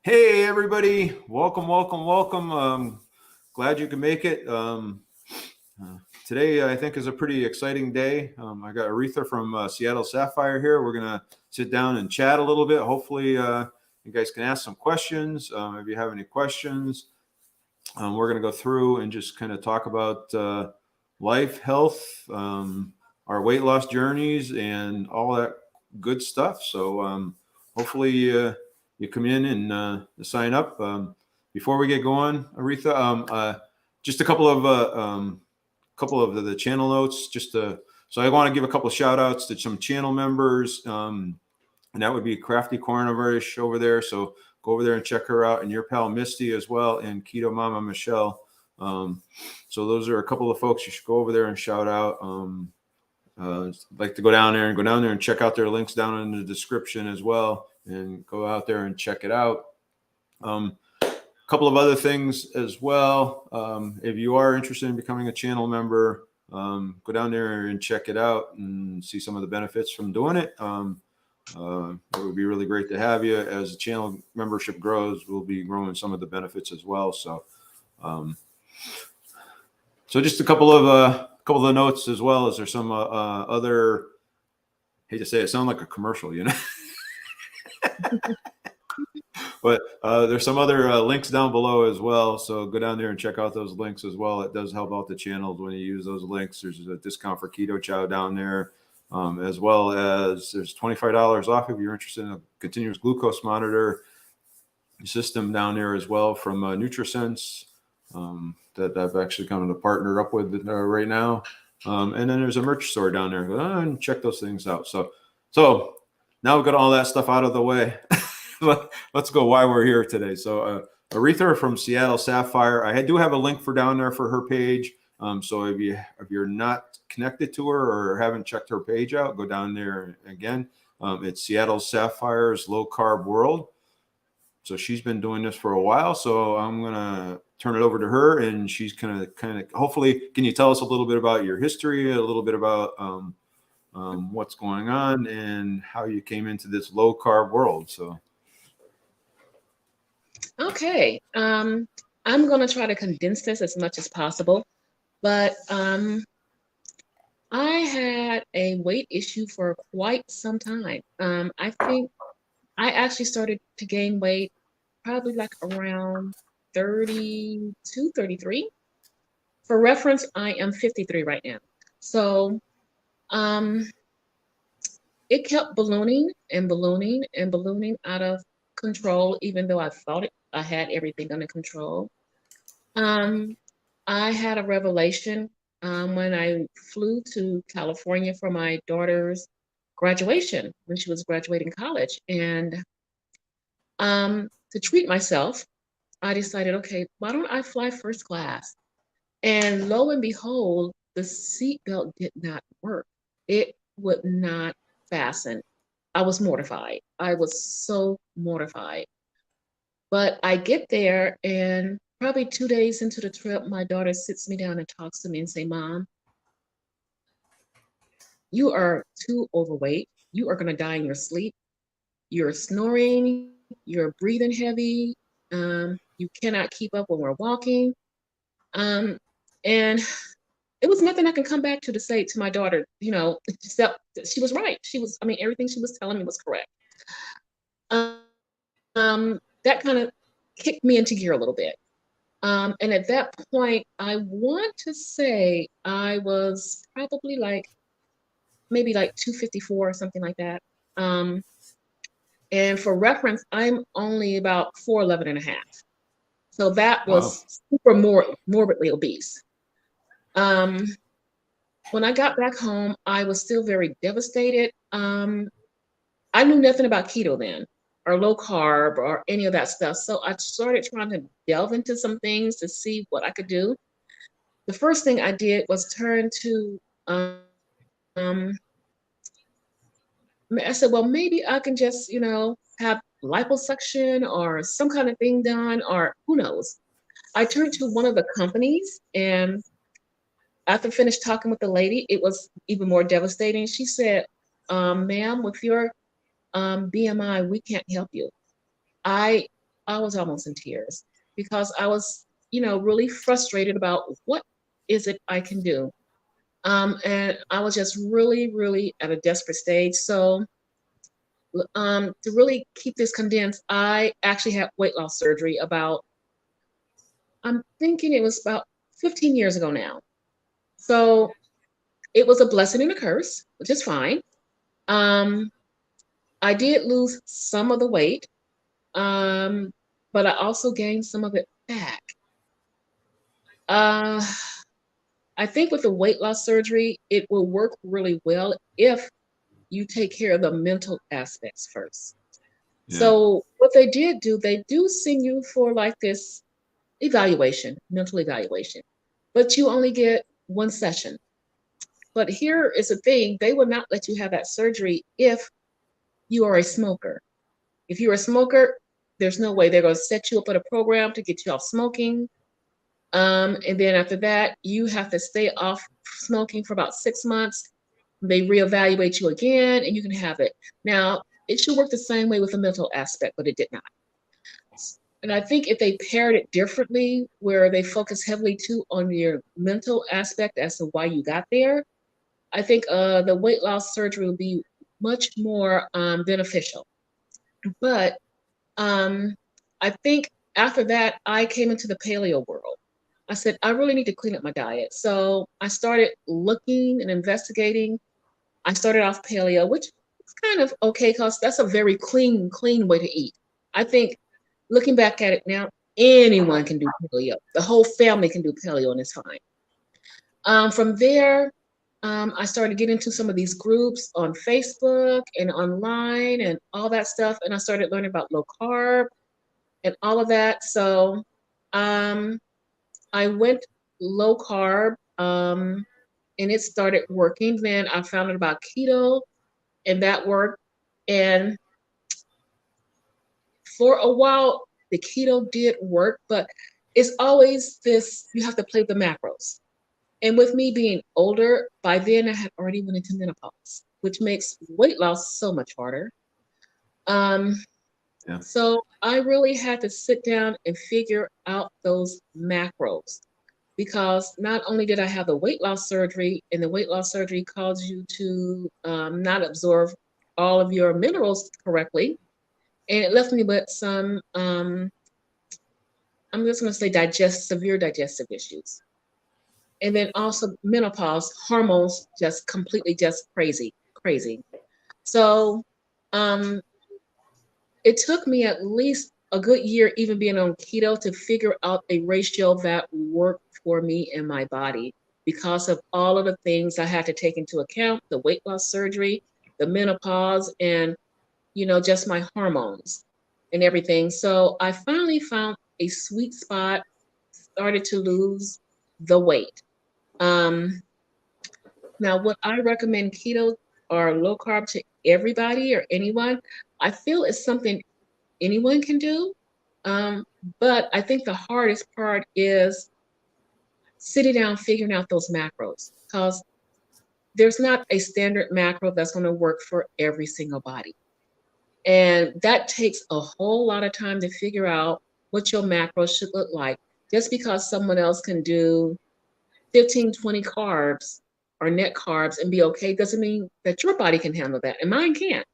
Hey everybody, welcome, welcome, welcome. Glad you can make it. Today I think is a pretty exciting day. I got Aretha from Seattlesaphire here. We're gonna sit down and chat a little bit. Hopefully you guys can ask some questions. If you have any questions, we're gonna go through and just kind of talk about life, health, our weight loss journeys, and all that good stuff. So hopefully you come in and sign up. Before we get going, Aretha, just a couple of the channel notes. So I want to give a couple of shout outs to some channel members, and that would be Crafty Carnivor-ish over there. So go over there and check her out, and your Pal Misty as well, and Keto Mama Michelle. So those are a couple of folks you should go over there and shout out. Like to go down there and check out their links down in the description as well, and go out there and check it out. A couple of other things as well. If you are interested in becoming a channel member, go down there and check it out and see some of the benefits from doing it. It would be really great to have you. As the channel membership grows, we'll be growing some of the benefits as well. So just a couple of notes as well. Is there some other? Hate to say it, sound like a commercial, you know. But there's some other links down below as well. So go down there and check out those links as well. It does help out the channels when you use those links. There's a discount for Keto Chow down there, as well as there's $25 off if you're interested in a continuous glucose monitor system down there as well from NutriSense that I've actually kind of partnered up with right now. And then there's a merch store down there. Go and check those things out. So now we've got all that stuff out of the way. Let's go why we're here today. So Aretha from Seattlesaphire. I do have a link for down there for her page. So if you're not connected to her or haven't checked her page out, go down there again. It's Seattlesaphire's Low Carb World. So she's been doing this for a while. So I'm gonna turn it over to her, and she's kind of hopefully, can you tell us a little bit about your history, a little bit about what's going on, and how you came into this low carb world? So. Okay, I'm going to try to condense this as much as possible, but I had a weight issue for quite some time. I think I actually started to gain weight probably like around 32, 33. For reference, I am 53 right now. So it kept ballooning and ballooning and ballooning out of control, even though I thought I had everything under control. I had a revelation when I flew to California for my daughter's graduation when she was graduating college. And to treat myself, I decided, okay, why don't I fly first class? And lo and behold, the seatbelt did not work. It would not fasten. I was mortified. I was so mortified. But I get there, and probably 2 days into the trip, my daughter sits me down and talks to me and say, Mom, you are too overweight. You are going to die in your sleep. You're snoring. You're breathing heavy. You cannot keep up when we're walking. And it was nothing I can come back to say to my daughter, except that she was right. Everything she was telling me was correct. That kind of kicked me into gear a little bit. And at that point, I want to say I was probably maybe 254 or something like that. And for reference, I'm only about 4'11" and a half. So that was super morbidly obese. When I got back home, I was still very devastated. I knew nothing about keto then, or low carb, or any of that stuff. So I started trying to delve into some things to see what I could do. The first thing I did was turn to, I said, well, maybe I can just, have liposuction or some kind of thing done, or who knows. I turned to one of the companies, and after finished talking with the lady, it was even more devastating. She said, ma'am, with your BMI, we can't help you. I I was almost in tears because I was, really frustrated about what is it I can do. And I was just really, really at a desperate stage. So to really keep this condensed, I actually had weight loss surgery I'm thinking it was about 15 years ago now. So it was a blessing and a curse, which is fine. Um, I did lose some of the weight, um, but I also gained some of it back. Uh, I think with the weight loss surgery, it will work really well if you take care of the mental aspects first. Yeah. So what they did do, they do send you for like this evaluation, mental evaluation, but you only get one session. But here is the thing, they will not let you have that surgery if you are a smoker. If you're a smoker, there's no way they're going to set you up with a program to get you off smoking. And then after that, you have to stay off smoking for about 6 months. They reevaluate you again and you can have it. Now, it should work the same way with the mental aspect, but it did not. And I think if they paired it differently, where they focus heavily too on your mental aspect as to why you got there, I think the weight loss surgery will be much more beneficial. But I think after that, I came into the paleo world. I said, I really need to clean up my diet. So I started looking and investigating. I started off paleo, which is kind of okay because that's a very clean way to eat. I think looking back at it now, anyone can do paleo. The whole family can do paleo and it's fine. From there, I started getting into some of these groups on Facebook and online and all that stuff. And I started learning about low carb and all of that. So um, I went low carb and it started working. Then I found out about keto and that worked. And for a while, the keto did work, but it's always this, you have to play with the macros. And with me being older, by then I had already went into menopause, which makes weight loss so much harder. Um, Yeah. so I really had to sit down and figure out those macros because not only did I have the weight loss surgery, and the weight loss surgery caused you to not absorb all of your minerals correctly, and it left me with some, I'm just going to say severe digestive issues. And then also menopause, hormones just completely just crazy. So um, it took me at least a good year, even being on keto, to figure out a ratio that worked for me and my body because of all of the things I had to take into account, the weight loss surgery, the menopause, and, just my hormones and everything. So I finally found a sweet spot, started to lose the weight. Um, Now, would I recommend keto or low carb to everybody or anyone? I feel it's something anyone can do. Um, but I think the hardest part is sitting down, figuring out those macros, because there's not a standard macro that's going to work for every single body. And that takes a whole lot of time to figure out what your macros should look like. Just because someone else can do 15, 20 carbs or net carbs and be okay doesn't mean that your body can handle that. And mine can't.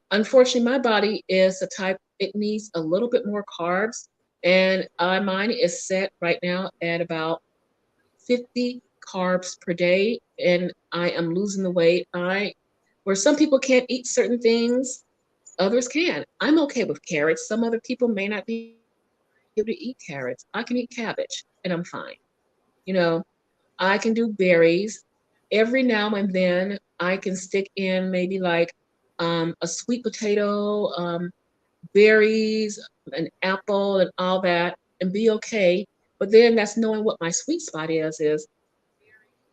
Unfortunately, my body is the type, it needs a little bit more carbs. And mine is set right now at about 50 carbs per day. And I am losing the weight. Where some people can't eat certain things, others can. I'm okay with carrots. Some other people may not be able to eat carrots. I can eat cabbage and I'm fine. You know, I can do berries. Every now and then I can stick in maybe like a sweet potato, berries, an apple and all that and be okay. But then that's knowing what my sweet spot is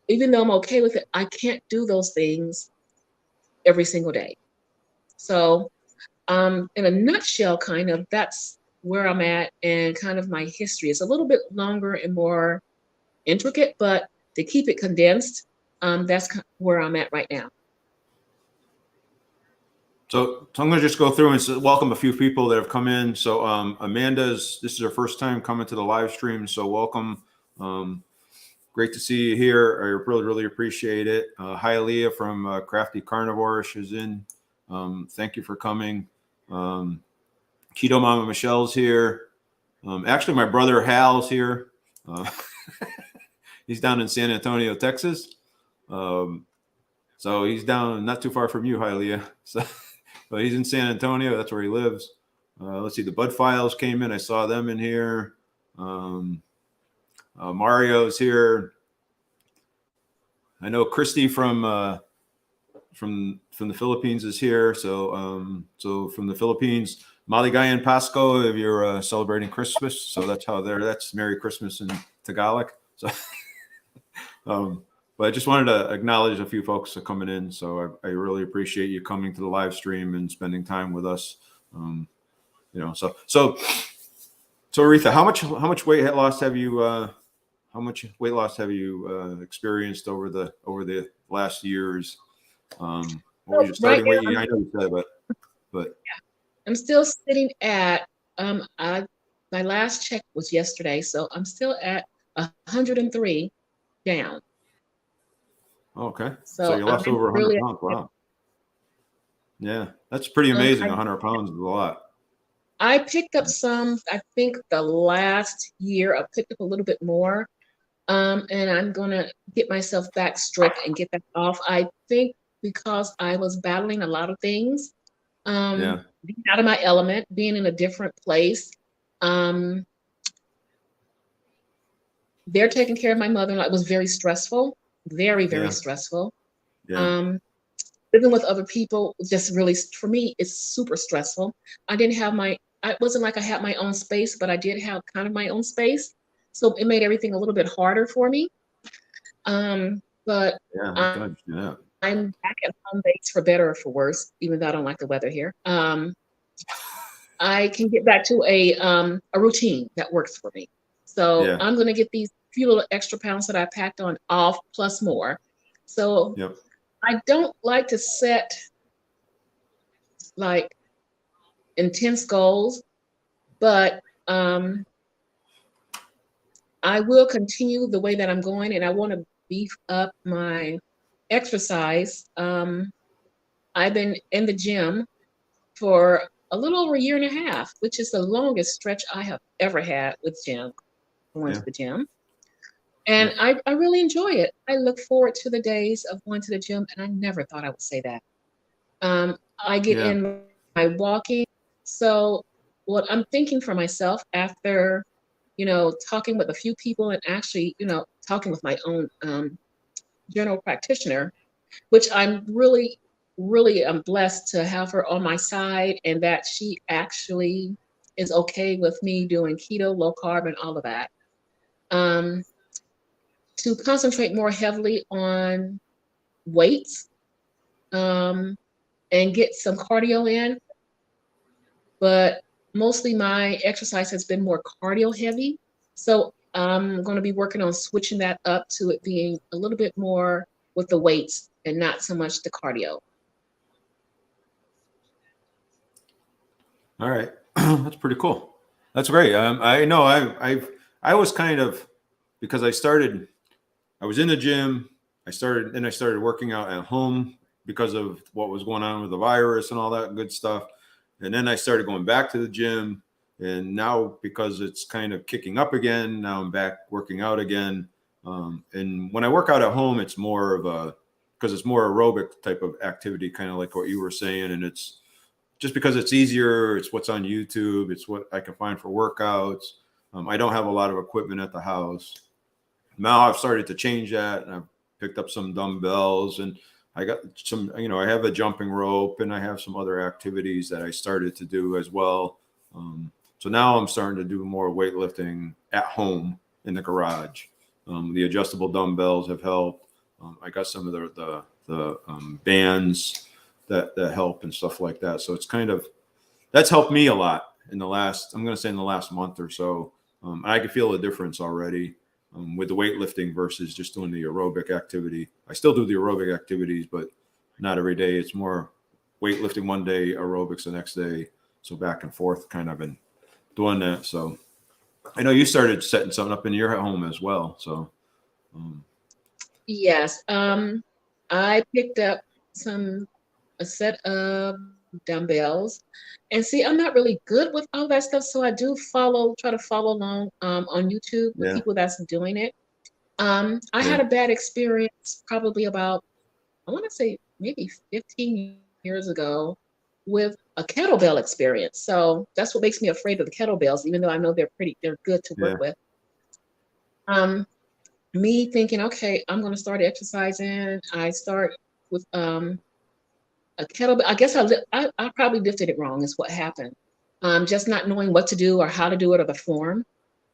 even though I'm okay with it, I can't do those things every single day. So in a nutshell, kind of that's where I'm at and kind of my history. It's a little bit longer and more intricate, but to keep it condensed, that's where I'm at right now. So I'm going to just go through and welcome a few people that have come in. So Amanda's, this is her first time coming to the live stream. So welcome. Great to see you here. I really, really appreciate it. Hi, Leah from Crafty Carnivor-ish is in. Thank you for coming. Keto Mama Michelle's here. Actually, my brother Hal's here. He's down in San Antonio, Texas. So he's down not too far from you, hi, Leah. So, but he's in San Antonio. That's where he lives. Let's see. The Bud Files came in. I saw them in here. Mario's here. I know Christy from the Philippines is here. So so from the Philippines, Maligayan Pasko if you're celebrating Christmas. So that's how that's Merry Christmas in Tagalog. So but I just wanted to acknowledge a few folks that are coming in. So I really appreciate you coming to the live stream and spending time with us. You know, so Aretha, how much weight loss have you experienced over the last years? What was your starting weight? I know you said, but yeah, I'm still sitting at my last check was yesterday, so I'm still at 103 down. Okay, so you lost over 100 really pounds. Wow. Yeah, that's pretty amazing. 100 pounds is a lot. I picked up some, I think the last year I picked up a little bit more. And I'm going to get myself back strict and get that off. I think because I was battling a lot of things, being out of my element, being in a different place. They're taking care of my mother-in-law. It was very stressful, very, very stressful. Yeah. Living with other people, just really, for me, it's super stressful. It wasn't like I had my own space, but I did have kind of my own space. So it made everything a little bit harder for me. But I'm back at home base for better or for worse, even though I don't like the weather here. I can get back to a routine that works for me. So I'm going to get these few little extra pounds that I packed on off plus more. So I don't like to set like intense goals, but I will continue the way that I'm going, and I want to beef up my exercise. I've been in the gym for a little over a year and a half, which is the longest stretch I have ever had with going to the gym. And I really enjoy it. I look forward to the days of going to the gym, and I never thought I would say that. I get in my walking. So what I'm thinking for myself after, talking with a few people and actually, talking with my own general practitioner, which I'm really, really am blessed to have her on my side, and that she actually is okay with me doing keto, low carb, and all of that. To concentrate more heavily on weights and get some cardio in. But mostly my exercise has been more cardio heavy. So I'm going to be working on switching that up to it being a little bit more with the weights and not so much the cardio. All right. That's pretty cool. That's great. I know I was kind of, because I was in the gym. I started working out at home because of what was going on with the virus and all that good stuff. And then I started going back to the gym. And now, because it's kind of kicking up again, now I'm back working out again. And when I work out at home, it's more of because it's more aerobic type of activity, kind of like what you were saying. And it's just because it's easier. It's what's on YouTube. It's what I can find for workouts. I don't have a lot of equipment at the house. Now I've started to change that, and I've picked up some dumbbells, and I got some, I have a jumping rope, and I have some other activities that I started to do as well. So now I'm starting to do more weightlifting at home in the garage. The adjustable dumbbells have helped. I got some of the bands that help and stuff like that. So it's that's helped me a lot in the last month or so. I can feel a difference already with the weightlifting versus just doing the aerobic activity. I still do the aerobic activities, but not every day. It's more weightlifting one day, aerobics the next day. So back and forth kind of been doing that. So I know you started setting something up in your home as well. So Yes. I picked up a set of dumbbells. And see, I'm not really good with all that stuff. So I do try to follow along on YouTube with yeah, people that's doing it. I yeah, had a bad experience probably about, I want to say maybe 15 years ago with a kettlebell experience. So that's what makes me afraid of the kettlebells, even though I know they're good to work yeah, with. Um, Me thinking, okay, I'm going to start exercising. I start with a kettlebell. I guess I probably lifted it wrong is what happened. Just not knowing what to do or how to do it or the form.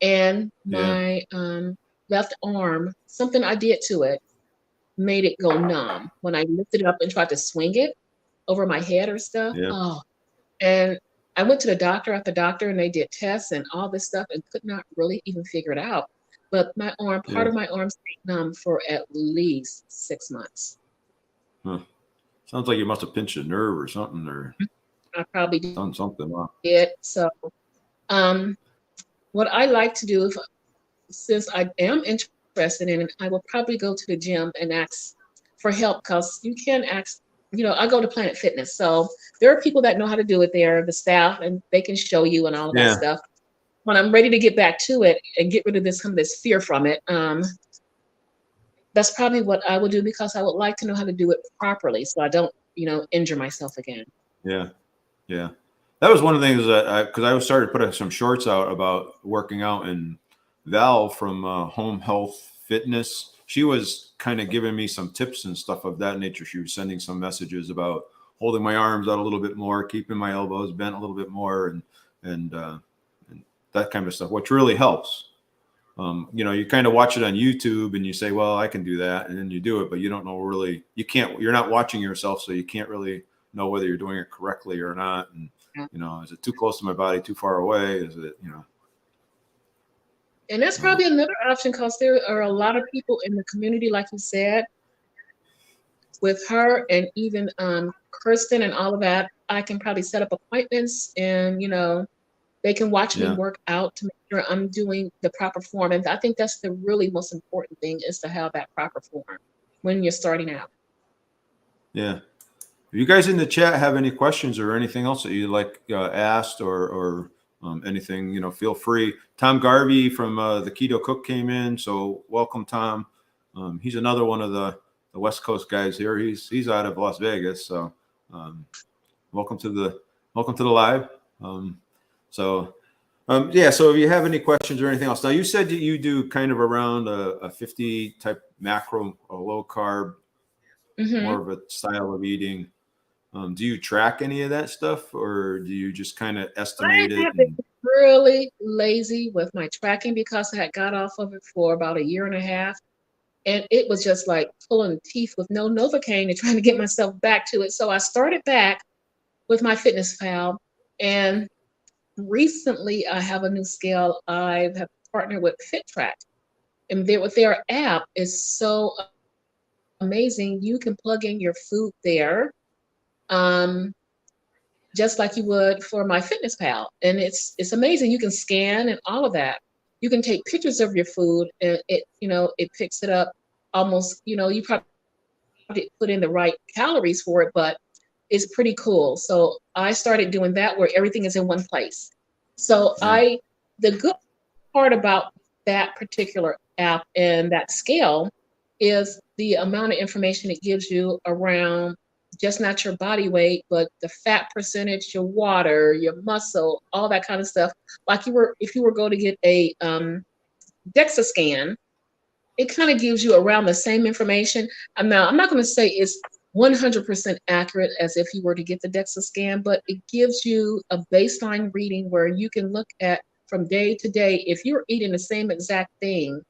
And yeah, my left arm, something I did to it made it go numb. When I lifted it up and tried to swing it over my head or stuff. yeah, Oh, and I went to the doctor after doctor and they did tests and all this stuff and could not really even figure it out. But part yeah. of my arm stayed numb for at least 6 months. Huh. Sounds like you must have pinched a nerve or something or I probably done something. Wow. did. So um, what I like to do, since I am interested in it, I will probably go to the gym and ask for help because you can ask, I go to Planet Fitness. So there are people that know how to do it there, the staff, and they can show you and all of that Yeah, stuff. When I'm ready to get back to it and get rid of some of this fear from it, that's probably what I would do because I would like to know how to do it properly so I don't, injure myself again. yeah, yeah. That was one of the things that because I started putting some shorts out about working out, and Val from Home Health Fitness, she was kind of giving me some tips and stuff of that nature. She was sending some messages about holding my arms out a little bit more, keeping my elbows bent a little bit more, and that kind of stuff, which really helps. You kind of watch it on YouTube and you say, well, I can do that. And then you do it, but you don't know really, you're not watching yourself. So you can't really know whether you're doing it correctly or not. And, is it too close to my body, too far away? Is it, And that's probably another option because there are a lot of people in the community, like you said, with her and even Kirsten and all of that. I can probably set up appointments and, they can watch me yeah, work out to make sure I'm doing the proper form. And I think that's the really most important thing is to have that proper form when you're starting out. yeah. If you guys in the chat have any questions or anything else that you like asked or anything, feel free. Tom Garvey from the Keto Cook came in. So welcome, Tom. He's another one of the West Coast guys here. He's out of Las Vegas. So welcome to the live. So if you have any questions or anything else. Now you said that you do kind of around a 50 type macro, a low carb, more of a style of eating. Do you track any of that stuff or do you just kind of estimate I it? have been really lazy with my tracking because I had got off of it for about a year and a half. And it was just like pulling teeth with no Novocaine and trying to get myself back to it. So I started back with my MyFitnessPal. And recently I have a new scale. I have partnered with FitTrack. And with their app is so amazing. You can plug in your food there. Just like you would for MyFitnessPal. And it's amazing. You can scan and all of that. You can take pictures of your food and it picks it up almost, you probably put in the right calories for it, but it's pretty cool. So I started doing that where everything is in one place. So Yeah. the good part about that particular app and that scale is the amount of information it gives you around just not your body weight, but the fat percentage, your water, your muscle, all that kind of stuff. Like if you were going to get a DEXA scan, it kind of gives you around the same information. Now, I'm not going to say it's 100% accurate as if you were to get the DEXA scan, but it gives you a baseline reading where you can look at from day to day. If you're eating the same exact thing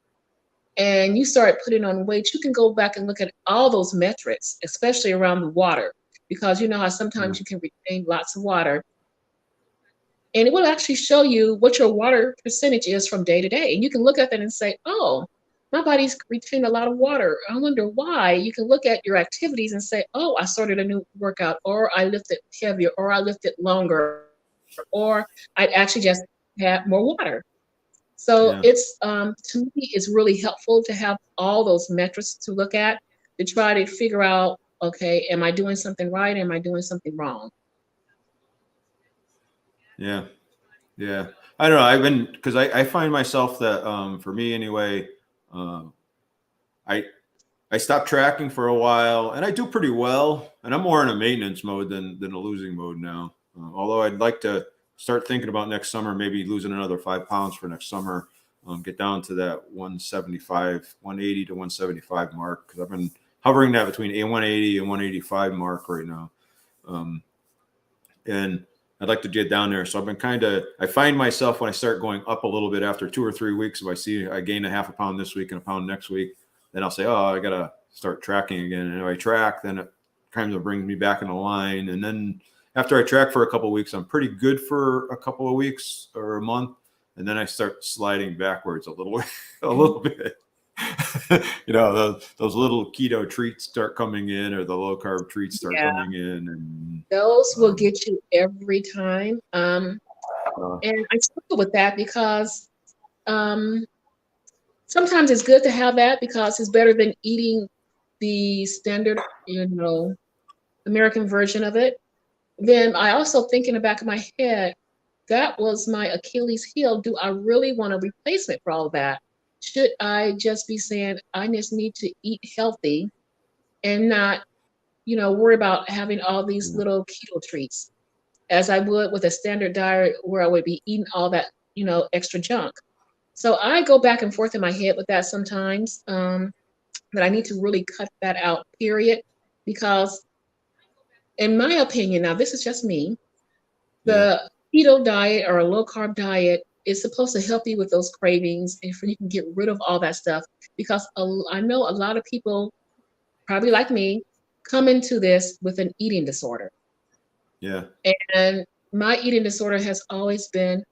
and you start putting on weight, you can go back and look at all those metrics, especially around the water, because you know how sometimes you can retain lots of water. And it will actually show you what your water percentage is from day to day. And you can look at that and say, oh, my body's retaining a lot of water. I wonder why. You can look at your activities and say, oh, I started a new workout, or I lifted heavier, or I lifted longer, or I actually just had more water. So Yeah. it's to me, it's really helpful to have all those metrics to look at to try to figure out, okay, am I doing something right? Am I doing something wrong? Yeah. Yeah. I don't know. Because I find myself that, for me anyway, uh, I, I stopped tracking for a while and I do pretty well. And I'm more in a maintenance mode than a losing mode now. Although I'd like to start thinking about next summer, maybe losing another 5 pounds for next summer, get down to that 175, 180 to 175 mark. Cause I've been hovering that between a 180 and 185 mark right now. Um, and I'd like to get down there. So I've been I find myself when I start going up a little bit after 2 or 3 weeks, if I see I gain a half a pound this week and a pound next week, then I'll say, oh, I got to start tracking again. And if I track, then it kind of brings me back in the line. And then after I track for a couple of weeks, I'm pretty good for a couple of weeks or a month. And then I start sliding backwards a little, a little bit. Those little keto treats start coming in, or the low carb treats start Yeah, coming in, and those will um, get you every time. uh, And I struggle with that because um, sometimes it's good to have that because it's better than eating the standard, American version of it. Then I also think in the back of my head, that was my Achilles heel. Do I really want a replacement for all of that? Should I just be saying I just need to eat healthy and not, worry about having all these yeah, little keto treats as I would with a standard diet where I would be eating all that, extra junk. So I go back and forth in my head with that sometimes, that I need to really cut that out, period. Because in my opinion, now this is just me, yeah, the keto diet or a low carb diet is supposed to help you with those cravings and for you can get rid of all that stuff. Because I know a lot of people, probably like me, come into this with an eating disorder. yeah, And my eating disorder has always been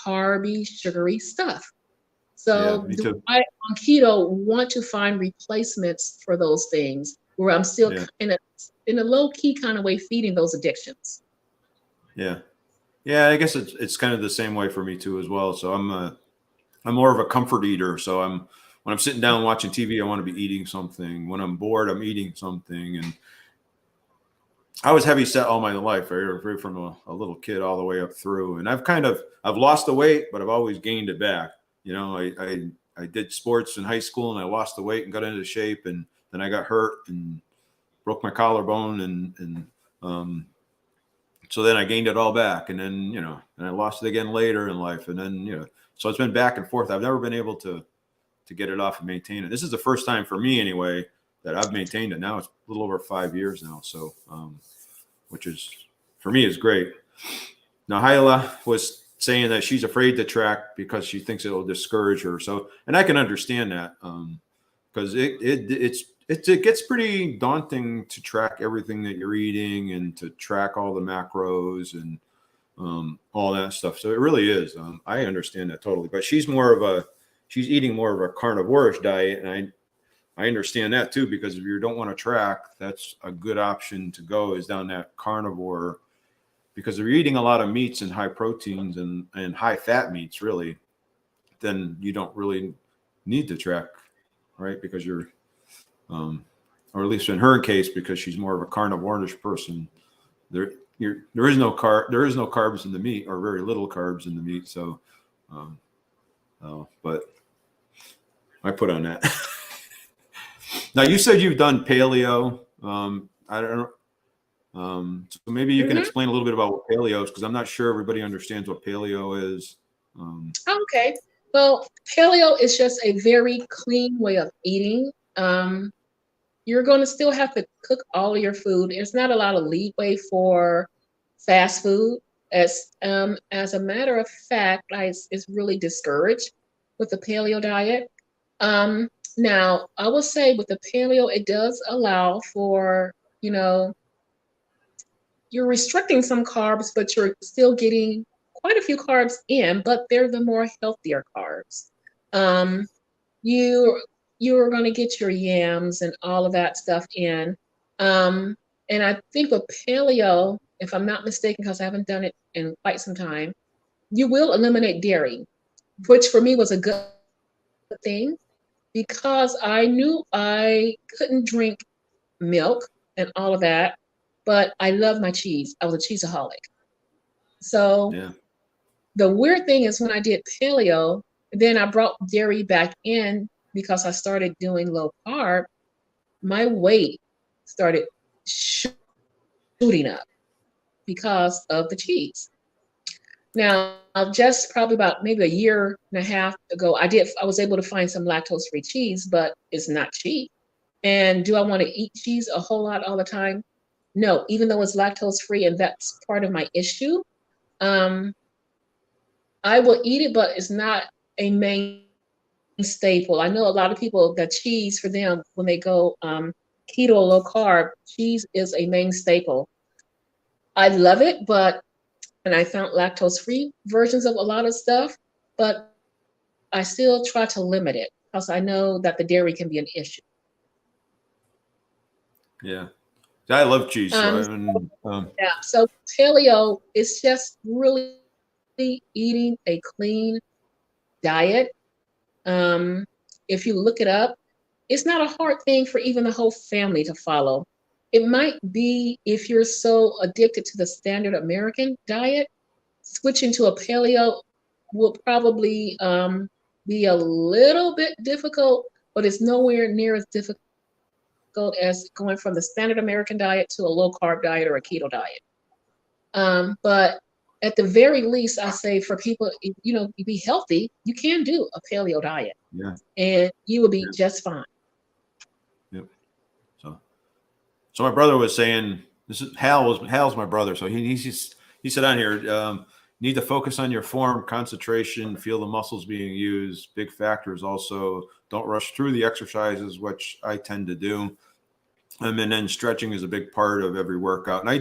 carby, sugary stuff. yeah. So Me do too. I on keto want to find replacements for those things where I'm still Yeah, in a low key kind of way feeding those addictions? yeah, yeah. I guess it's kind of the same way for me too as well. So I'm more of a comfort eater. So when I'm sitting down watching TV, I want to be eating something. When I'm bored, I'm eating something. And I was heavy set all my life, right from a little kid all the way up through. And I've lost the weight, but I've always gained it back. I did sports in high school and I lost the weight and got into shape, and then I got hurt and broke my collarbone, and um, so then I gained it all back, and then and I lost it again later in life, and then so it's been back and forth. I've never been able to get it off and maintain it. This is the first time for me anyway that I've maintained it. Now it's a little over 5 years now, so which is for me is great. Now Hyla was saying that she's afraid to track because she thinks it'll discourage her. So, and I can understand that, because it gets pretty daunting to track everything that you're eating and to track all the macros and all that stuff. So it really is. I understand that totally. But she's eating more of a carnivore-ish diet, and I understand that too, because if you don't want to track, that's a good option to go is down that carnivore, because if you're eating a lot of meats and high proteins and high fat meats, really, then you don't really need to track, right? Because or at least in her case, because she's more of a carnivore-ish person, there is no carbs in the meat, or very little carbs in the meat. So, um, but I put on that. Now you said you've done paleo. I don't know. So maybe you can Hmm. explain a little bit about what paleo is, because I'm not sure everybody understands what paleo is. Okay. Well, paleo is just a very clean way of eating. You're going to still have to cook all of your food. There's not a lot of leeway for fast food. As a matter of fact, it's really discouraged with the paleo diet. Now, I will say with the paleo, it does allow for, you know, you're restricting some carbs, but you're still getting quite a few carbs in, but they're the more healthier carbs. Um, you you're going to get your yams and all of that stuff in. And I think with paleo, if I'm not mistaken, because I haven't done it in quite some time, you will eliminate dairy, which for me was a good thing because I knew I couldn't drink milk and all of that, but I love my cheese. I was a cheeseaholic. So Yeah. the weird thing is when I did paleo, then I brought dairy back in because I started doing low carb, my weight started shooting up because of the cheese. Now, just probably about maybe a year and a half ago, I was able to find some lactose-free cheese, but it's not cheap. And do I want to eat cheese a whole lot all the time? No, even though it's lactose-free, and that's part of my issue. I will eat it, but it's not a main staple. I know a lot of people that cheese for them when they go keto, low carb, cheese is a main staple. I love it, and I found lactose-free versions of a lot of stuff, but I still try to limit it because I know that the dairy can be an issue. Yeah. I love cheese. Yeah, so paleo is just really eating a clean diet. If you look it up, it's not a hard thing for even the whole family to follow. It might be if you're so addicted to the standard American diet, switching to a paleo will probably be a little bit difficult, but it's nowhere near as difficult as going from the standard American diet to a low carb diet or a keto diet. But at the very least, I say for people, to be healthy, you can do a paleo diet. Yeah. And you will be just fine. Yep. So my brother was saying, Hal's my brother. So he said on here, need to focus on your form, concentration, feel the muscles being used. Big factors also, don't rush through the exercises, which I tend to do. And then stretching is a big part of every workout. And I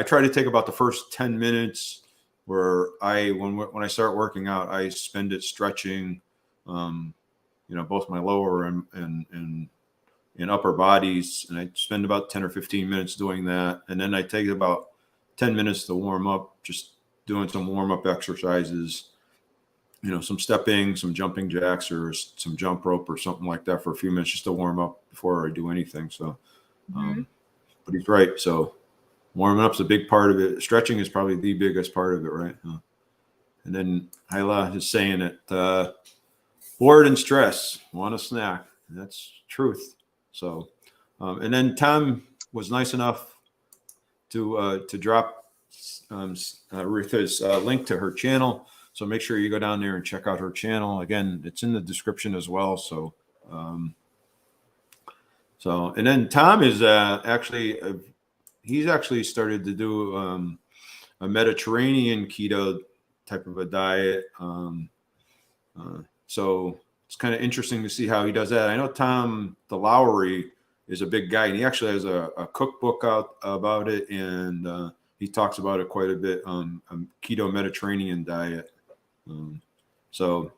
try to take about the first 10 minutes where when I start working out, I spend it stretching, both my lower and upper bodies. And I spend about 10 or 15 minutes doing that. And then I take about 10 minutes to warm up, just doing some warm up exercises, some stepping, some jumping jacks or some jump rope or something like that for a few minutes, just to warm up before I do anything. So, but he's right. So warming up's a big part of it. Stretching is probably the biggest part of it, right? And then Hyla is saying that bored and stressed, want a snack. And that's truth. So, and then Tom was nice enough to drop Aretha's link to her channel. So make sure you go down there and check out her channel. Again, it's in the description as well. So, and then Tom is he's actually started to do a Mediterranean keto type of a diet. So it's kind of interesting to see how he does that. I know Tom the Lowry is a big guy, and he actually has a cookbook out about it, and he talks about it quite a bit. A keto Mediterranean diet. So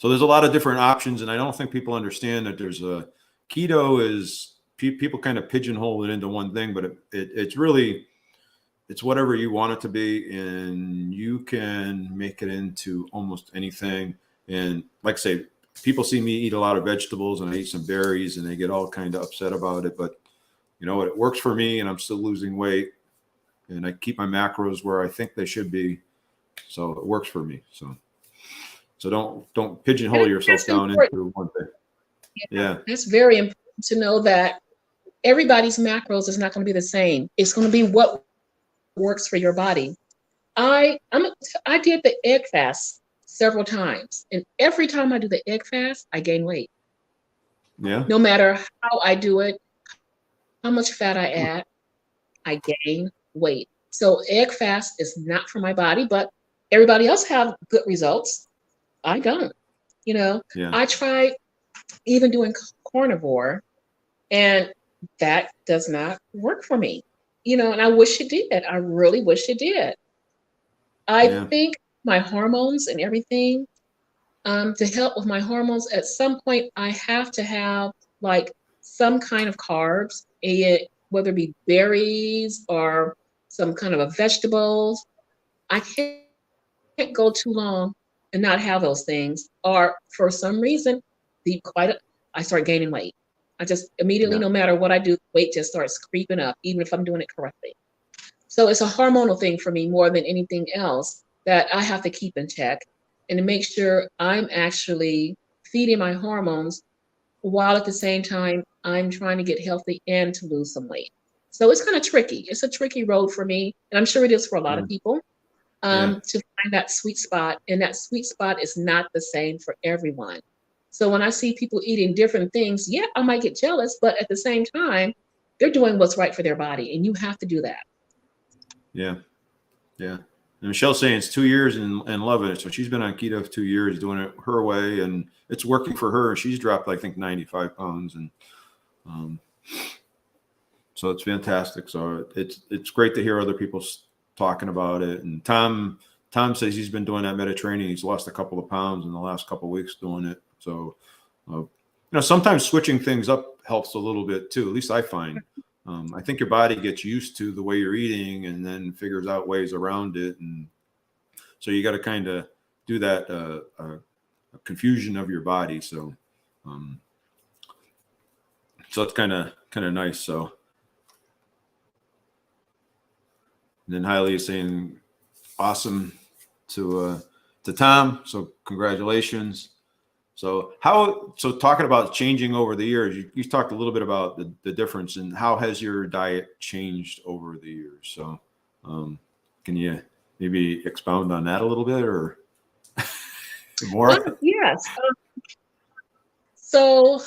there's a lot of different options, and I don't think people understand that there's keto is people kind of pigeonhole it into one thing, but it's really, it's whatever you want it to be, and you can make it into almost anything. And like I say, people see me eat a lot of vegetables and I eat some berries and they get all kind of upset about it, but you know what, it works for me and I'm still losing weight and I keep my macros where I think they should be. So it works for me. So don't pigeonhole yourself down into one thing. Yeah. It's very important to know that everybody's macros is not going to be the same. It's going to be what works for your body. I did the egg fast several times, and every time I do the egg fast, I gain weight. Yeah. No matter how I do it, how much fat I add, I gain weight. So egg fast is not for my body, but everybody else have good results. I don't. Yeah. I tried even doing carnivore, and that does not work for me. And I wish it did. I really wish it did. I think my hormones and everything to help with my hormones. At some point, I have to have like some kind of carbs, whether it be berries or some kind of a vegetables. I can't go too long and not have those things. Or for some reason, I start gaining weight. I just immediately, Yeah. no matter what I do, weight just starts creeping up, even if I'm doing it correctly. So it's a hormonal thing for me more than anything else that I have to keep in check and to make sure I'm actually feeding my hormones while at the same time I'm trying to get healthy and to lose some weight. So it's kind of tricky. It's a tricky road for me, and I'm sure it is for a lot Yeah. of people, Yeah. to find that sweet spot. And that sweet spot is not the same for everyone. So when I see people eating different things, yeah, I might get jealous, but at the same time, they're doing what's right for their body, and you have to do that. Yeah. Yeah. And Michelle's saying it's 2 years and loving it. So she's been on keto for 2 years, doing it her way, and it's working for her. She's dropped, I think, 95 pounds, and um, so it's fantastic. So it's great to hear other people talking about it. And Tom says he's been doing that Mediterranean. He's lost a couple of pounds in the last couple of weeks doing it. So sometimes switching things up helps a little bit too. At least I find. I think your body gets used to the way you're eating and then figures out ways around it. And so you got to kind of do that confusion of your body. So it's kind of nice. So and then Hailey is saying awesome to Tom. So congratulations. So talking about changing over the years, you talked a little bit about the difference and how has your diet changed over the years. So can you maybe expound on that a little bit or more? Yes. So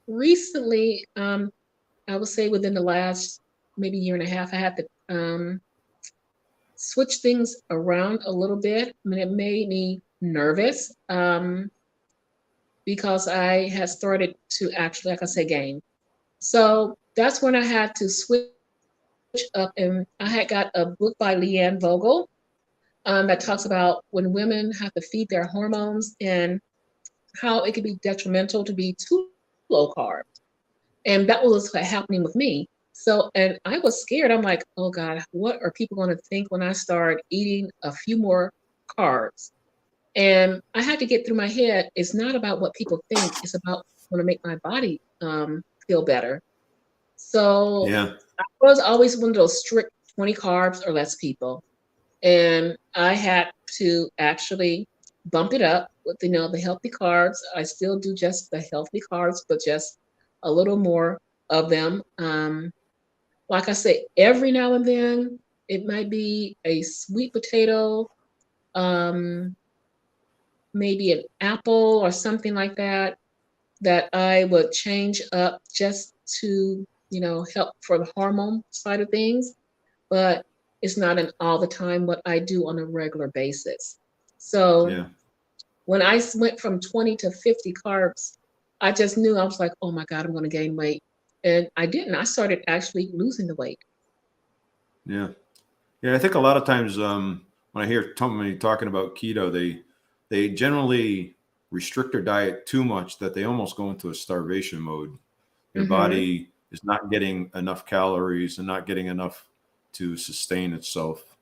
recently, I would say within the last maybe year and a half, I had to switch things around a little bit. I mean, it made me nervous because I had started to actually, like I say, gain. So that's when I had to switch up, and I had got a book by Leanne Vogel that talks about when women have to feed their hormones and how it can be detrimental to be too low carb. And that was what's happening with me. So, and I was scared. I'm like, oh God, what are people going to think when I start eating a few more carbs? And I had to get through my head. It's not about what people think. It's about want to make my body feel better. So Yeah. I was always one of those strict 20 carbs or less people. And I had to actually bump it up with, the healthy carbs. I still do just the healthy carbs, but just a little more of them. Like I say, every now and then it might be a sweet potato, um, maybe an apple or something like that, that I would change up just to, help for the hormone side of things. But it's not an all the time what I do on a regular basis. So Yeah. when I went from 20 to 50 carbs, I just knew. I was like, oh my God, I'm going to gain weight. And I didn't. I started actually losing the weight. Yeah. Yeah. I think a lot of times when I hear somebody talking about keto, they generally restrict their diet too much that they almost go into a starvation mode. Your Mm-hmm. body is not getting enough calories and not getting enough to sustain itself.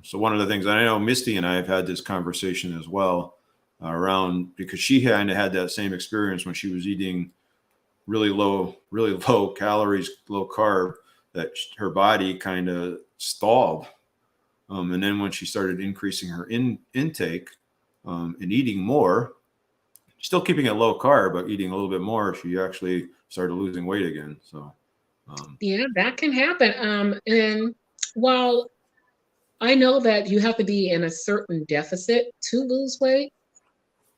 So one of the things, I know Misty and I have had this conversation as well around, because she kind of had that same experience when she was eating really low calories, low carb, that her body kind of stalled. And then when she started increasing her intake and eating more, still keeping it low carb, but eating a little bit more, she actually started losing weight again. So, Yeah, that can happen. And while I know that you have to be in a certain deficit to lose weight,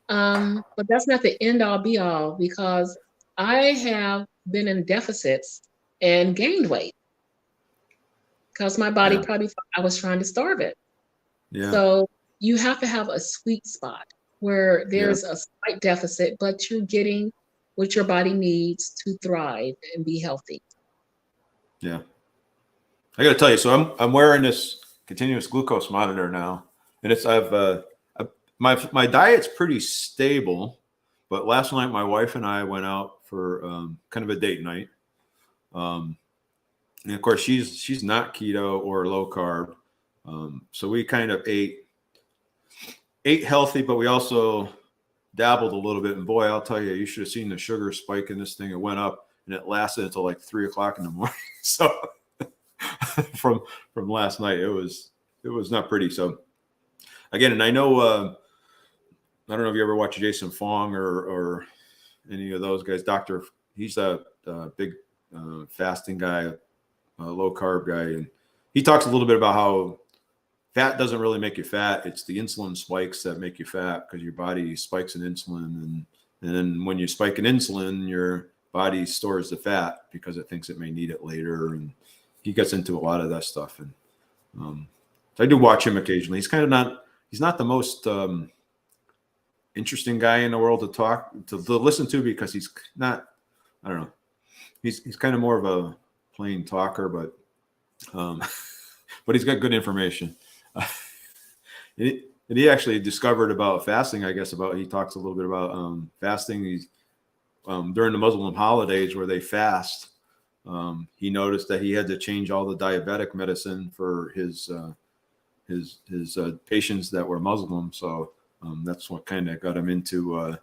but that's not the end all be all, because I have been in deficits and gained weight because my body yeah, probably thought I was trying to starve it. yeah, So you have to have a sweet spot where yeah, there's a slight deficit, but you're getting what your body needs to thrive and be healthy. yeah. I got to tell you, so I'm wearing this continuous glucose monitor now, and I've my diet's pretty stable, but last night my wife and I went out for kind of a date night. And of course she's not keto or low carb. So we kind of ate healthy, but we also dabbled a little bit. And boy, I'll tell you, you should have seen the sugar spike in this thing. It went up and it lasted until like 3 o'clock in the morning. So from last night, it was not pretty. So again, and I know, I don't know if you ever watch Jason Fong or any of those guys. He's a big fasting guy, low carb guy. And he talks a little bit about how fat doesn't really make you fat. It's the insulin spikes that make you fat because your body spikes in insulin. And then when you spike in insulin, your body stores the fat because it thinks it may need it later. And he gets into a lot of that stuff. And so I do watch him occasionally. He's not the most interesting guy in the world to listen to because he's not, I don't know. He's kind of more of a plain talker, but he's got good information. And he actually discovered about fasting, I guess, he talks a little bit about fasting. He's during the Muslim holidays where they fast, he noticed that he had to change all the diabetic medicine for his patients that were Muslim. So that's what kind of got him into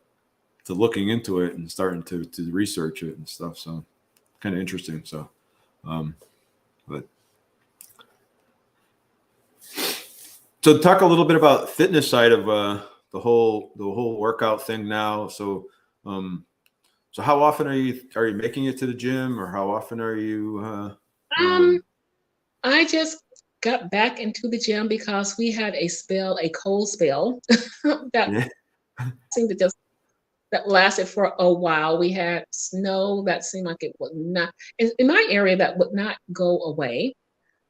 to looking into it and starting to research it and stuff. So kind of interesting. So, but so talk a little bit about fitness side of the whole workout thing now. So so how often are you making it to the gym, or how often are you? I just got back into the gym because we had a cold spell that seemed to that lasted for a while. We had snow that seemed like it would not in my area that would not go away.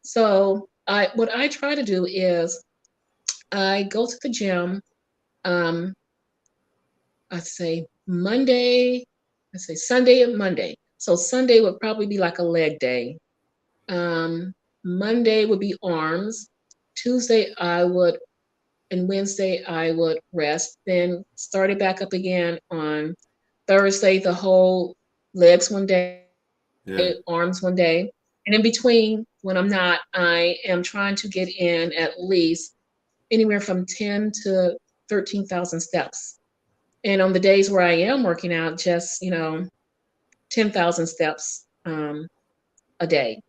So what I try to do is I go to the gym. I'd say Sunday and Monday. So Sunday would probably be like a leg day. Monday would be arms. Tuesday and Wednesday I would rest. Then start it back up again on Thursday, the whole legs one day, arms one day. And in between, when I'm not, I am trying to get in at least anywhere from 10 to 13,000 steps. And on the days where I am working out, just, 10,000 steps a day.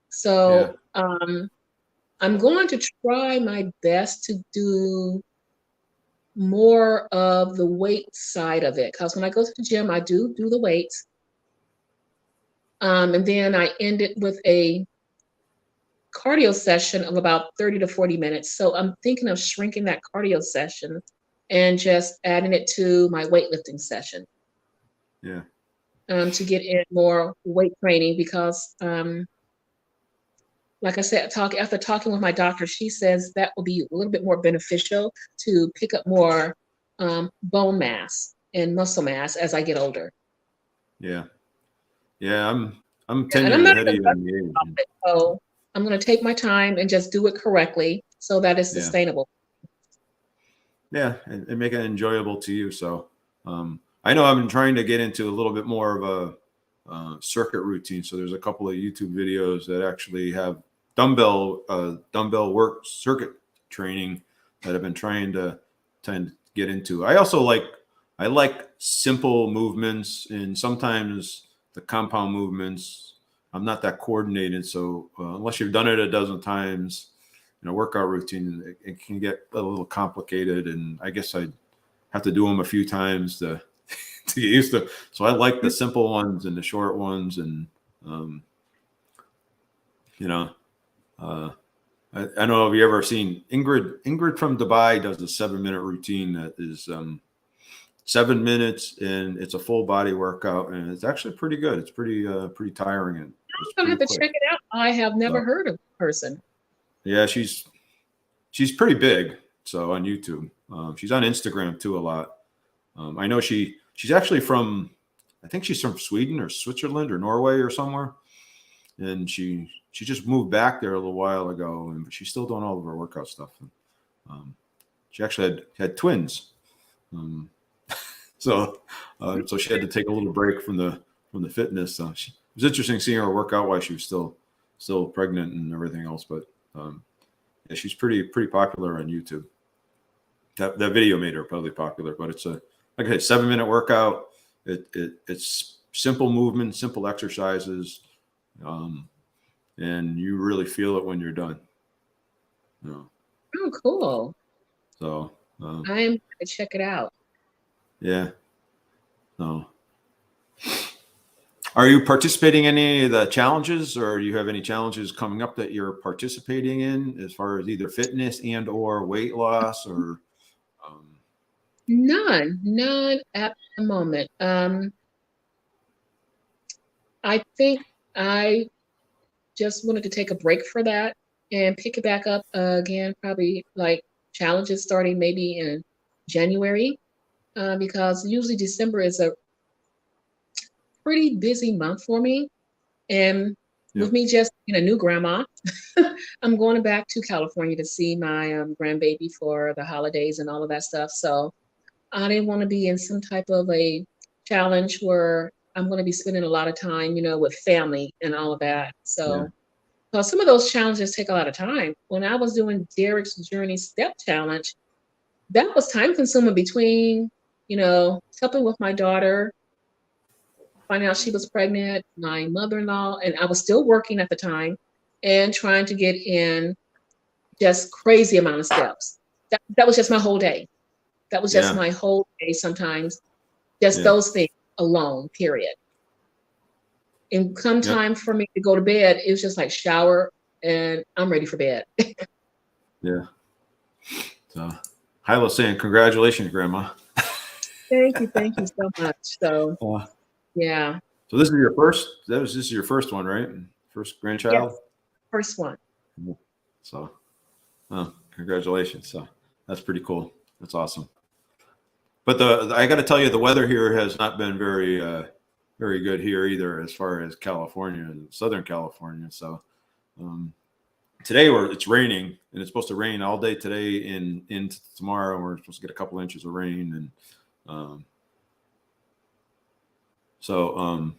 So I'm going to try my best to do more of the weight side of it. Because when I go to the gym, I do the weights. And then I end it with a cardio session of about 30 to 40 minutes. So I'm thinking of shrinking that cardio session and just adding it to my weightlifting session. Yeah. To get in more weight training because, like I said, after talking with my doctor, she says that will be a little bit more beneficial to pick up more bone mass and muscle mass as I get older. Yeah. Yeah. I'm 10 years ahead of you in the age. So I'm going to take my time and just do it correctly so that it's sustainable. Yeah. And make it enjoyable to you. So, I know I've been trying to get into a little bit more of a circuit routine. So there's a couple of YouTube videos that actually have dumbbell work circuit training that I've been trying to get into. I also like simple movements, and sometimes the compound movements, I'm not that coordinated. So unless you've done it a dozen times in a workout routine, it can get a little complicated. And I guess I'd have to do them a few times to get used to. So I like the simple ones and the short ones. And, I don't know if you ever seen Ingrid from Dubai does a 7-minute routine that is 7 minutes, and it's a full body workout, and it's actually pretty good. It's pretty tiring. And I'm gonna have to check it out. I have never heard of the person. Yeah, she's pretty big. So on YouTube, she's on Instagram too a lot. I know she's actually I think she's from Sweden or Switzerland or Norway or somewhere. And she just moved back there a little while ago, but she's still doing all of her workout stuff. she actually had twins. So she had to take a little break from the fitness. It was interesting seeing her work out while she was still pregnant and everything else. But yeah, she's pretty popular on YouTube. That video made her probably popular. But it's like I said, 7-minute workout. It's simple movement, simple exercises, and you really feel it when you're done. Oh, cool. So I am going to check it out. Yeah. No. Are you participating in any of the challenges, or do you have any challenges coming up that you're participating in as far as either fitness and or weight loss or? None at the moment. I think I just wanted to take a break for that and pick it back up again, probably like challenges starting maybe in January, because usually December is a pretty busy month for me. And with me just being a new grandma, I'm going back to California to see my grandbaby for the holidays and all of that stuff. So I didn't want to be in some type of a challenge where I'm going to be spending a lot of time, with family and all of that. So some of those challenges take a lot of time. When I was doing Derek's Journey Step Challenge, that was time consuming between, helping with my daughter, finding out she was pregnant, my mother-in-law, and I was still working at the time and trying to get in just crazy amount of steps. That was just my whole day. That was just my whole day sometimes. Just those things alone, period. And come time for me to go to bed, it was just like shower and I'm ready for bed. Yeah. So Hyla's saying, congratulations, Grandma. Thank you so much. So yeah. So this is your first, this is your first one, right? First grandchild? Yes, first one. So congratulations. So that's pretty cool. That's awesome. But I got to tell you, the weather here has not been very good here either, as far as California and Southern California. So today it's raining, and it's supposed to rain all day today and into tomorrow. And we're supposed to get a couple inches of rain, and so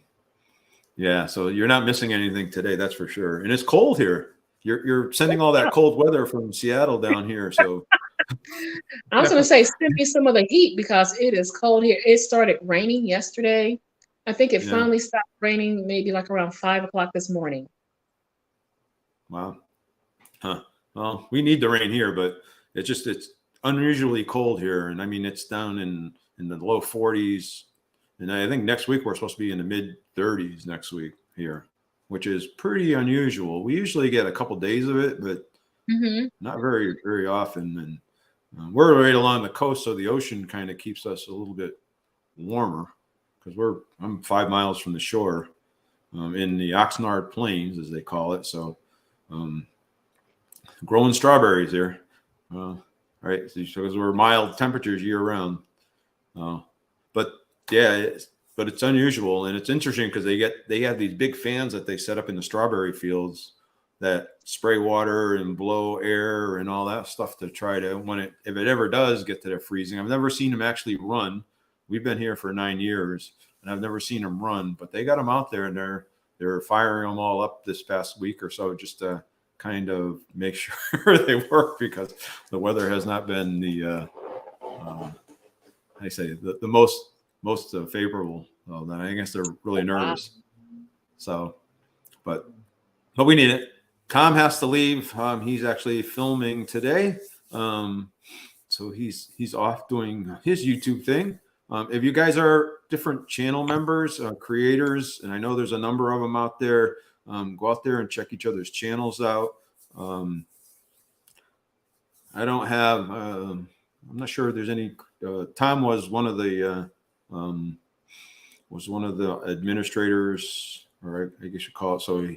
you're not missing anything today, that's for sure. And it's cold here. You're sending all that cold weather from Seattle down here, so. I was going to say, send me some of the heat because it is cold here. It started raining yesterday. I think it finally stopped raining maybe like around 5 o'clock this morning. Wow. Huh. Well, we need the rain here, but it's unusually cold here. And I mean, it's down in the low 40s. And I think next week we're supposed to be in the mid 30s next week here, which is pretty unusual. We usually get a couple days of it, but not very, very often. And we're right along the coast, so the ocean kind of keeps us a little bit warmer because I'm 5 miles from the shore in the Oxnard Plains, as they call it. So growing strawberries here, right? Because we're mild temperatures year round. But it's unusual, and it's interesting because they have these big fans that they set up in the strawberry fields that spray water and blow air and all that stuff to try to, if it ever does get to the freezing. I've never seen them actually run. We've been here for 9 years, and I've never seen them run. But they got them out there, and they're firing them all up this past week or so just to kind of make sure they work, because the weather has not been the most favorable. Well, then I guess they're really nervous. So, but we need it. Tom has to leave. He's actually filming today. So he's off doing his YouTube thing. If you guys are different channel members, creators, and I know there's a number of them out there, go out there and check each other's channels out. I don't have, I'm not sure if there's any, Tom was one of the administrators, or I guess you call it. So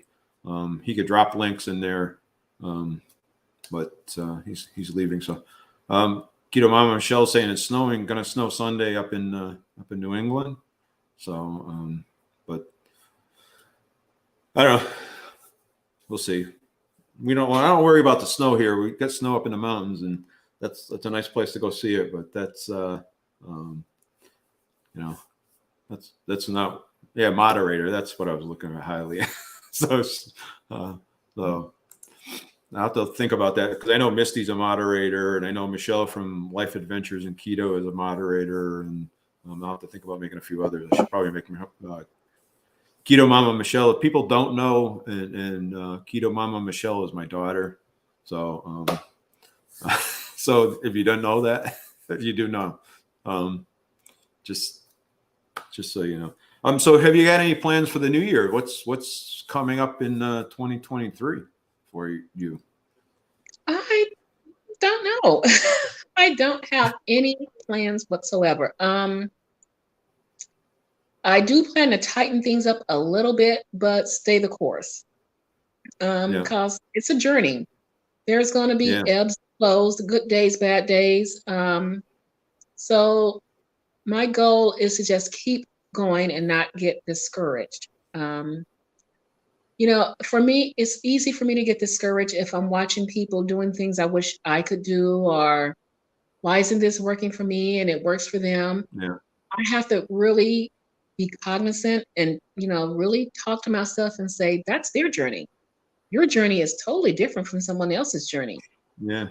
he could drop links in there, but he's leaving. So Keto Mama Michelle saying it's snowing, gonna snow Sunday up in New England. So but I don't know. We'll see. I don't worry about the snow here. We got snow up in the mountains, and that's a nice place to go see it. But that's that's not, yeah, moderator. That's what I was looking at highly. so so I have to think about that, because I know Misty's a moderator, and I know Michelle from Life Adventures and Keto is a moderator, and I'll have to think about making a few others. I should probably make Keto Mama Michelle. If people don't know, and Keto Mama Michelle is my daughter. So so if you don't know that, if you do know, just so you know. So have you got any plans for the new year? What's coming up in 2023 for you? I don't know. I don't have any plans whatsoever. I do plan to tighten things up a little bit, but stay the course. Because it's a journey. There's going to be ebbs and flows, good days, bad days. So my goal is to just keep going and not get discouraged. For me, it's easy for me to get discouraged if I'm watching people doing things I wish I could do, or why isn't this working for me and it works for them? Yeah. I have to really be cognizant and, really talk to myself and say, that's their journey. Your journey is totally different from someone else's journey. Yeah.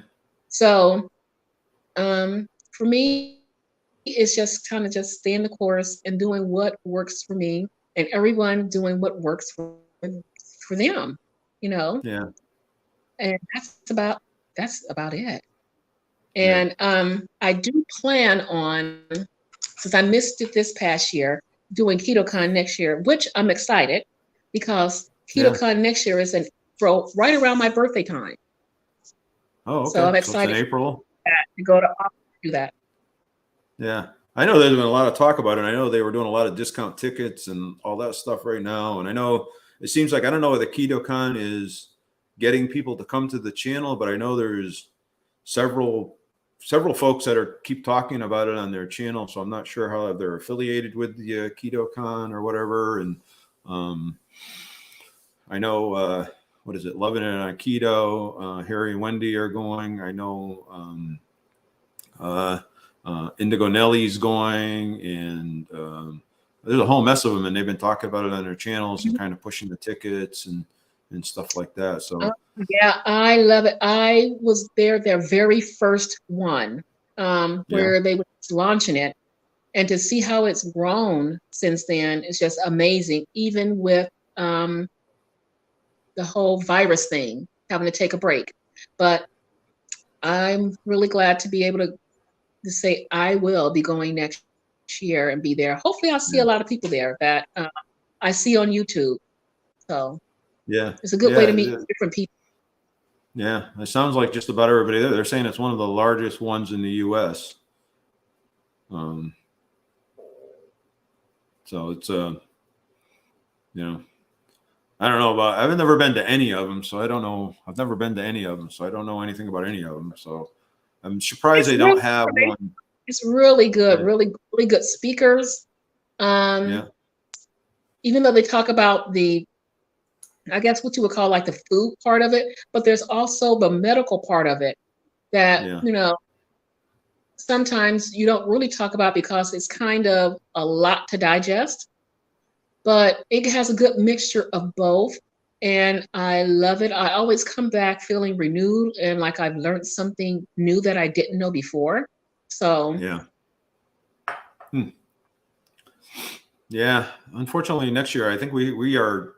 So for me, it's just kind of just staying the course and doing what works for me, and everyone doing what works for them, Yeah. and that's about it. And I do plan on, since I missed it this past year, doing KetoCon next year, which I'm excited, because KetoCon next year is right around my birthday time. Oh, okay. So I'm excited it's in April to go to do that. Yeah. I know there's been a lot of talk about it. I know they were doing a lot of discount tickets and all that stuff right now. And I know it seems like, I don't know whether KetoCon is getting people to come to the channel, but I know there's several folks that keep talking about it on their channel. So I'm not sure how they're affiliated with the KetoCon or whatever. And I know, what is it? Loving It on Keto. Harry and Wendy are going. I know Indigo Nelly's going, and there's a whole mess of them, and they've been talking about it on their channels and kind of pushing the tickets and stuff like that. So yeah, I love it. I was their very first one, where they were launching it, and to see how it's grown since then is just amazing. Even with the whole virus thing, having to take a break, but I'm really glad to be able to say I will be going next year and be there. Hopefully, I'll see a lot of people there that I see on YouTube. So it's a good way to meet different people. Yeah, it sounds like just about everybody there. They're saying it's one of the largest ones in the U.S. So it's I don't know about. I've never been to any of them, so I don't know. I've never been to any of them, so I don't know anything about any of them. So I'm surprised they don't have one. It's really good, really good speakers. Even though they talk about I guess what you would call like the food part of it, but there's also the medical part of it that, sometimes you don't really talk about because it's kind of a lot to digest, but it has a good mixture of both. And I love it. I always come back feeling renewed and like I've learned something new that I didn't know before. So yeah, unfortunately next year, I think we are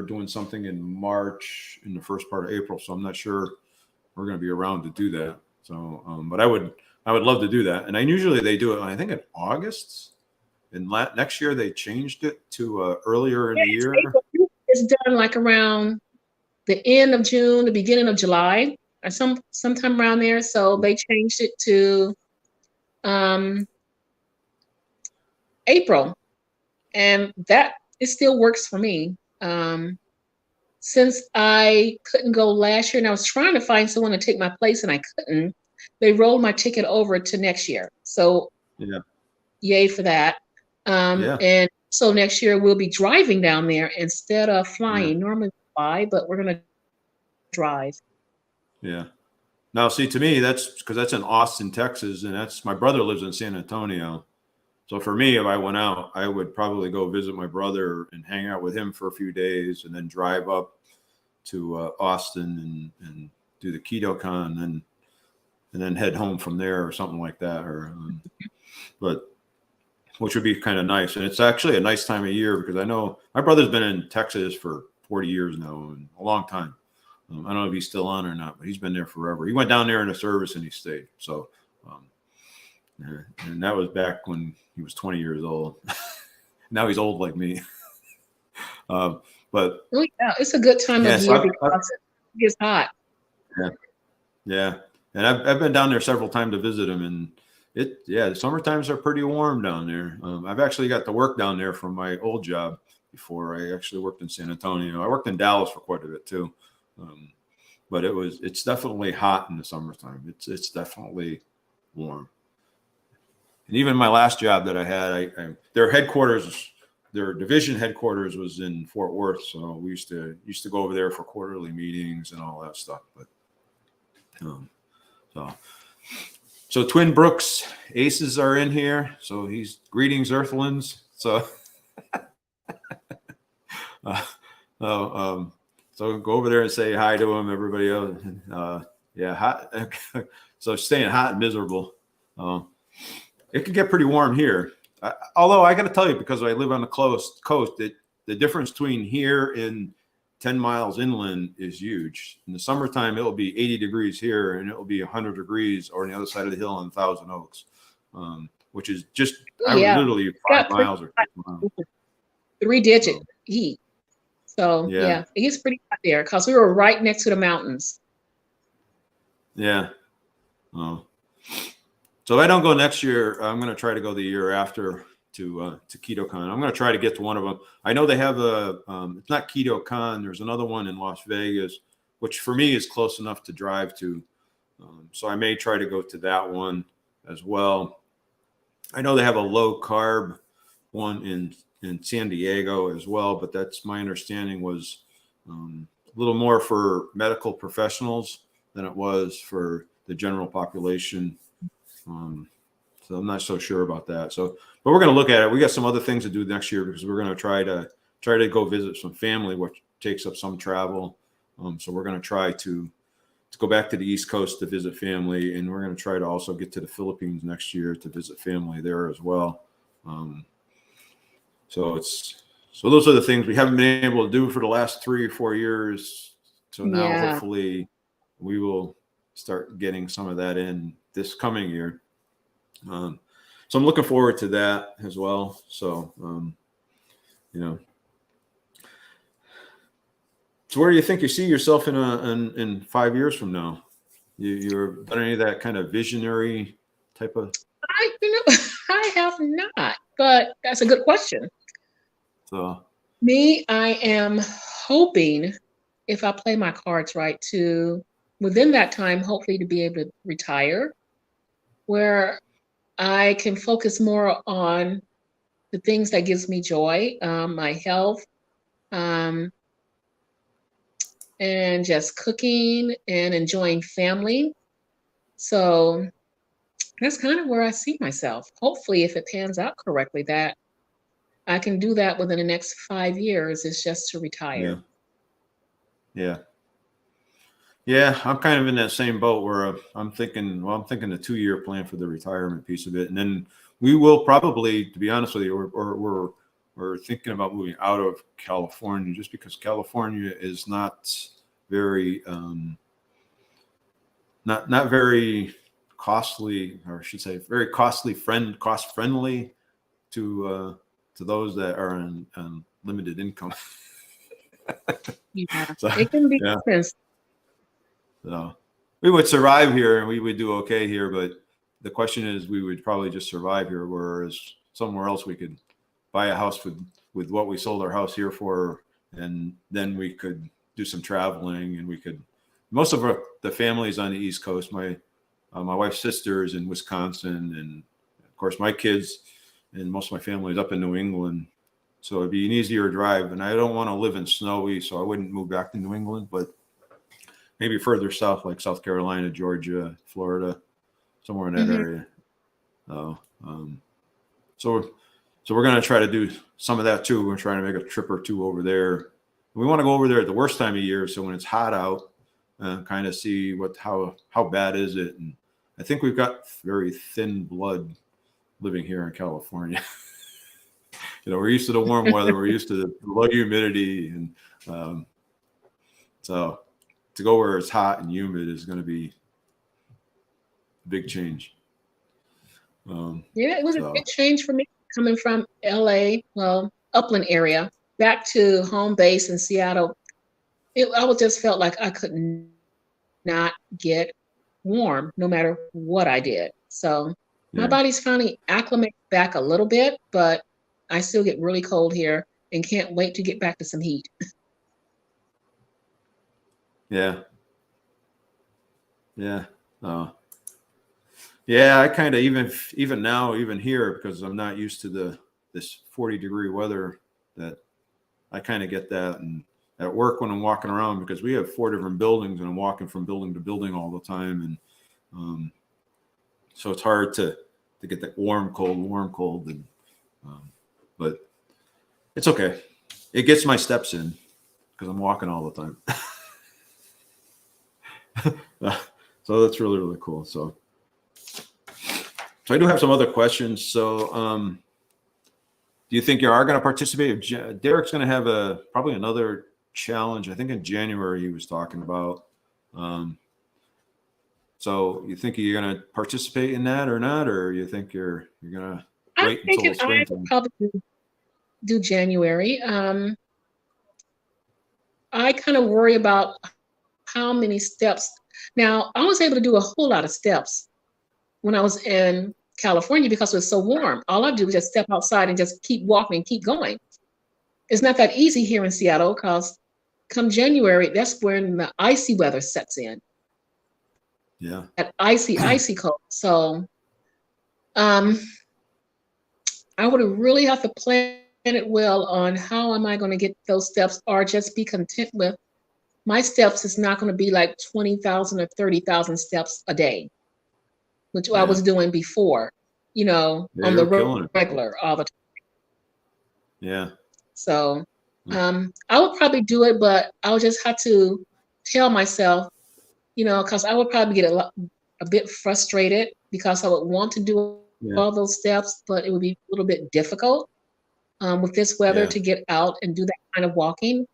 doing something in March, in the first part of April. So I'm not sure we're going to be around to do that. So, but I would love to do that. And usually they do it, I think, in August. And next year they changed it to earlier in the year. It's done like around the end of June, the beginning of July, or sometime around there. So they changed it to April, and it still works for me. Since I couldn't go last year, and I was trying to find someone to take my place, and I couldn't, they rolled my ticket over to next year. So yay for that. And so next year we'll be driving down there instead of flying. Normally we fly, but we're going to drive. Yeah. Now, see, to me, that's because that's in Austin, Texas, and that's my brother lives in San Antonio. So for me, if I went out, I would probably go visit my brother and hang out with him for a few days, and then drive up to Austin and do the KetoCon, and then head home from there or something like that. Or but which would be kind of nice, and it's actually a nice time of year because I know my brother's been in Texas for 40 years now, and a long time. I don't know if he's still on or not, but he's been there forever. He went down there in a service and he stayed. So, and that was back when he was 20 years old. Now he's old like me. But oh, yeah, it's a good time of year because it gets hot. Yeah. And I've been down there several times to visit him, and the summer times are pretty warm down there. I've actually got to work down there from my old job before. I actually worked in San Antonio. I worked in Dallas for quite a bit too. But it's definitely hot in the summertime. It's definitely warm. And even my last job that I had, their headquarters, their division headquarters was in Fort Worth. So we used to go over there for quarterly meetings and all that stuff. But so Twin Brooks Aces are in here. So greetings, Earthlings. So so go over there and say hi to him, everybody else. Hot. So staying hot and miserable. It can get pretty warm here. Although I got to tell you, because I live on the coast, the difference between here and 10 miles inland is huge. In the summertime, it'll be 80 degrees here, and it'll be 100 degrees or on the other side of the hill in Thousand Oaks, which is just literally 5 miles or 6 miles. 3-digit heat. So yeah, it gets pretty hot there because we were right next to the mountains. Yeah. So if I don't go next year, I'm going to try to go the year after to KetoCon. I'm going to try to get to one of them. I know they have it's not KetoCon. There's another one in Las Vegas, which for me is close enough to drive to. So I may try to go to that one as well. I know they have a low carb one in San Diego as well, but that's my understanding was a little more for medical professionals than it was for the general population. So I'm not so sure about that. So, but we're going to look at it. We got some other things to do next year because we're going to try to go visit some family, which takes up some travel. So we're going to try to go back to the East Coast to visit family, and we're going to try to also get to the Philippines next year to visit family there as well. So those are the things we haven't been able to do for the last 3 or 4 years. So now hopefully we will start getting some of that in this coming year. So I'm looking forward to that as well. So, so where do you think you see yourself in 5 years from now? You're done any of that kind of visionary type of? I have not, but that's a good question. So me, I am hoping, if I play my cards right, to within that time, hopefully to be able to retire, where I can focus more on the things that gives me joy, my health, and just cooking and enjoying family. So that's kind of where I see myself. Hopefully, if it pans out correctly, that I can do that within the next 5 years, is just to retire. Yeah, I'm kind of in that same boat where I'm thinking the 2-year plan for the retirement piece of it. And then we will probably, to be honest with you, we're thinking about moving out of California just because California is not very, not very costly, or I should say very cost friendly to those that are on limited income. So, it can be expensive. So we would survive here and we would do okay here, but the question is we would probably just survive here, whereas somewhere else we could buy a house with what we sold our house here for, and then we could do some traveling, and we could. Most of the families on the East Coast, my wife's sister is in Wisconsin, and of course my kids and most of my family is up in New England, so it'd be an easier drive. And I don't want to live in snowy, so I wouldn't move back to New England, but maybe further south, like South Carolina, Georgia, Florida, somewhere in that Mhm. area. So we're going to try to do some of that too. We're trying to make a trip or two over there. We want to go over there at the worst time of year, so when it's hot out, kind of see how bad is it. And I think we've got very thin blood living here in California. We're used to the warm weather, we're used to the low humidity, and so to go where it's hot and humid is going to be a big change. Yeah, it was a big change for me coming from LA, well, Upland area, back to home base in Seattle. I just felt like I could not get warm no matter what I did. So my body's finally acclimated back a little bit, but I still get really cold here and can't wait to get back to some heat. Yeah. Yeah, I kind of even now, even here, because I'm not used to this 40-degree weather, that I kind of get that. And at work when I'm walking around, because we have 4 different buildings and I'm walking from building to building all the time. And so it's hard to get that warm, cold. And, but it's okay. It gets my steps in because I'm walking all the time. So that's really, really cool. So I do have some other questions. So do you think you are going to participate? Derek's going to have probably another challenge. I think in January he was talking about. So you think you're going to participate in that or not? Or you think you're going to wait until spring? I would probably do January. I kind of worry about how many steps. Now, I was able to do a whole lot of steps when I was in California because it was so warm. All I do was just step outside and just keep walking, keep going. It's not that easy here in Seattle because come January, that's when the icy weather sets in. Yeah. That icy cold. So I would really have to plan it well on how am I going to get those steps, or just be content with my steps is not going to be like 20,000 or 30,000 steps a day, which I was doing before, on the regular all the time. Yeah. So I would probably do it, but I'll just have to tell myself, because I would probably get a bit frustrated because I would want to do all those steps, but it would be a little bit difficult with this weather to get out and do that kind of walking.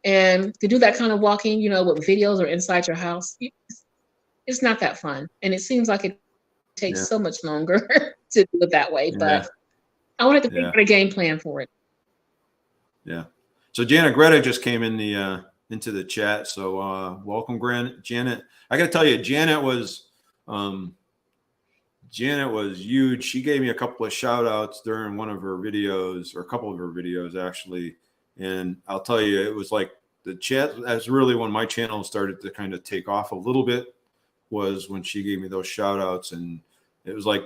And to do that kind of walking, with videos or inside your house, it's not that fun. And it seems like it takes so much longer to do it that way. But I wanted to think of a game plan for it. Yeah. So Janet Greta just came in into the chat. So welcome, Janet. I got to tell you, Janet was huge. She gave me a couple of shout outs during one of her videos, or a couple of her videos actually. And I'll tell you, it was like the chat. That's really when my channel started to kind of take off a little bit, was when she gave me those shout outs. And it was like,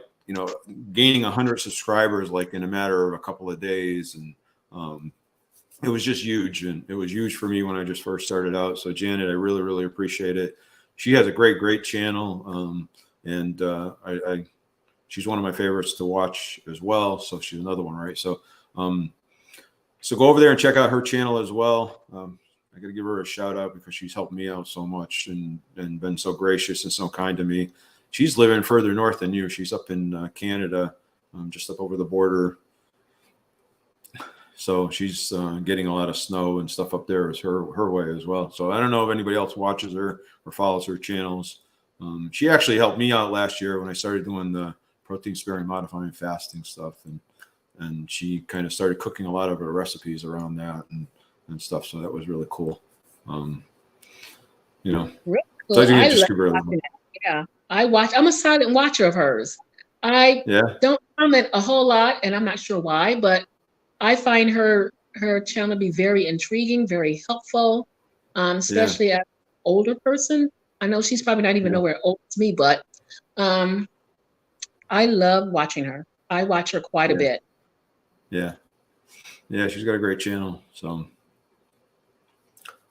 gaining 100 subscribers like in a matter of a couple of days. And it was just huge. And it was huge for me when I just first started out. So Janet, I really, really appreciate it. She has a great channel. And she's one of my favorites to watch as well. So she's another one, right? So, so go over there and check out her channel as well. I got to give her a shout out because she's helped me out so much and been so gracious and so kind to me. She's living further north than you. She's up in Canada, just up over the border. So she's getting a lot of snow and stuff up there is her way as well. So I don't know if anybody else watches her or follows her channels. She actually helped me out last year when I started doing the protein sparing modifying fasting stuff. And she kind of started cooking a lot of her recipes around that and stuff. So that was really cool. Really cool. So I'm a silent watcher of hers. I don't comment a whole lot, and I'm not sure why, but I find her channel to be very intriguing, very helpful, especially as an older person. I know she's probably not even nowhere old as me, but I love watching her. I watch her quite a bit. Yeah. Yeah, she's got a great channel. So,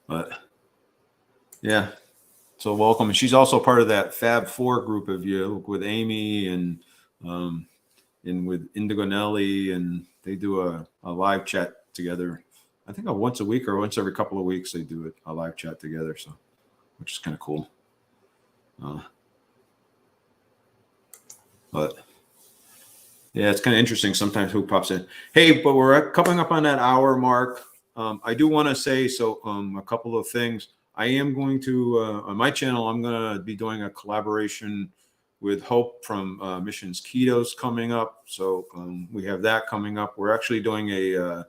but yeah. So welcome. And she's also part of that Fab Four group of you with Amy and with Indigo Nelly, and they do a live chat together. I think once a week or once every couple of weeks they do a live chat together. So, which is kind of cool. But yeah, it's kind of interesting sometimes who pops in. Hey, but we're coming up on that hour mark. I do want to say a couple of things. I am going to on my channel. I'm going to be doing a collaboration with Hope from Missions Ketos coming up. So we have that coming up. We're actually doing a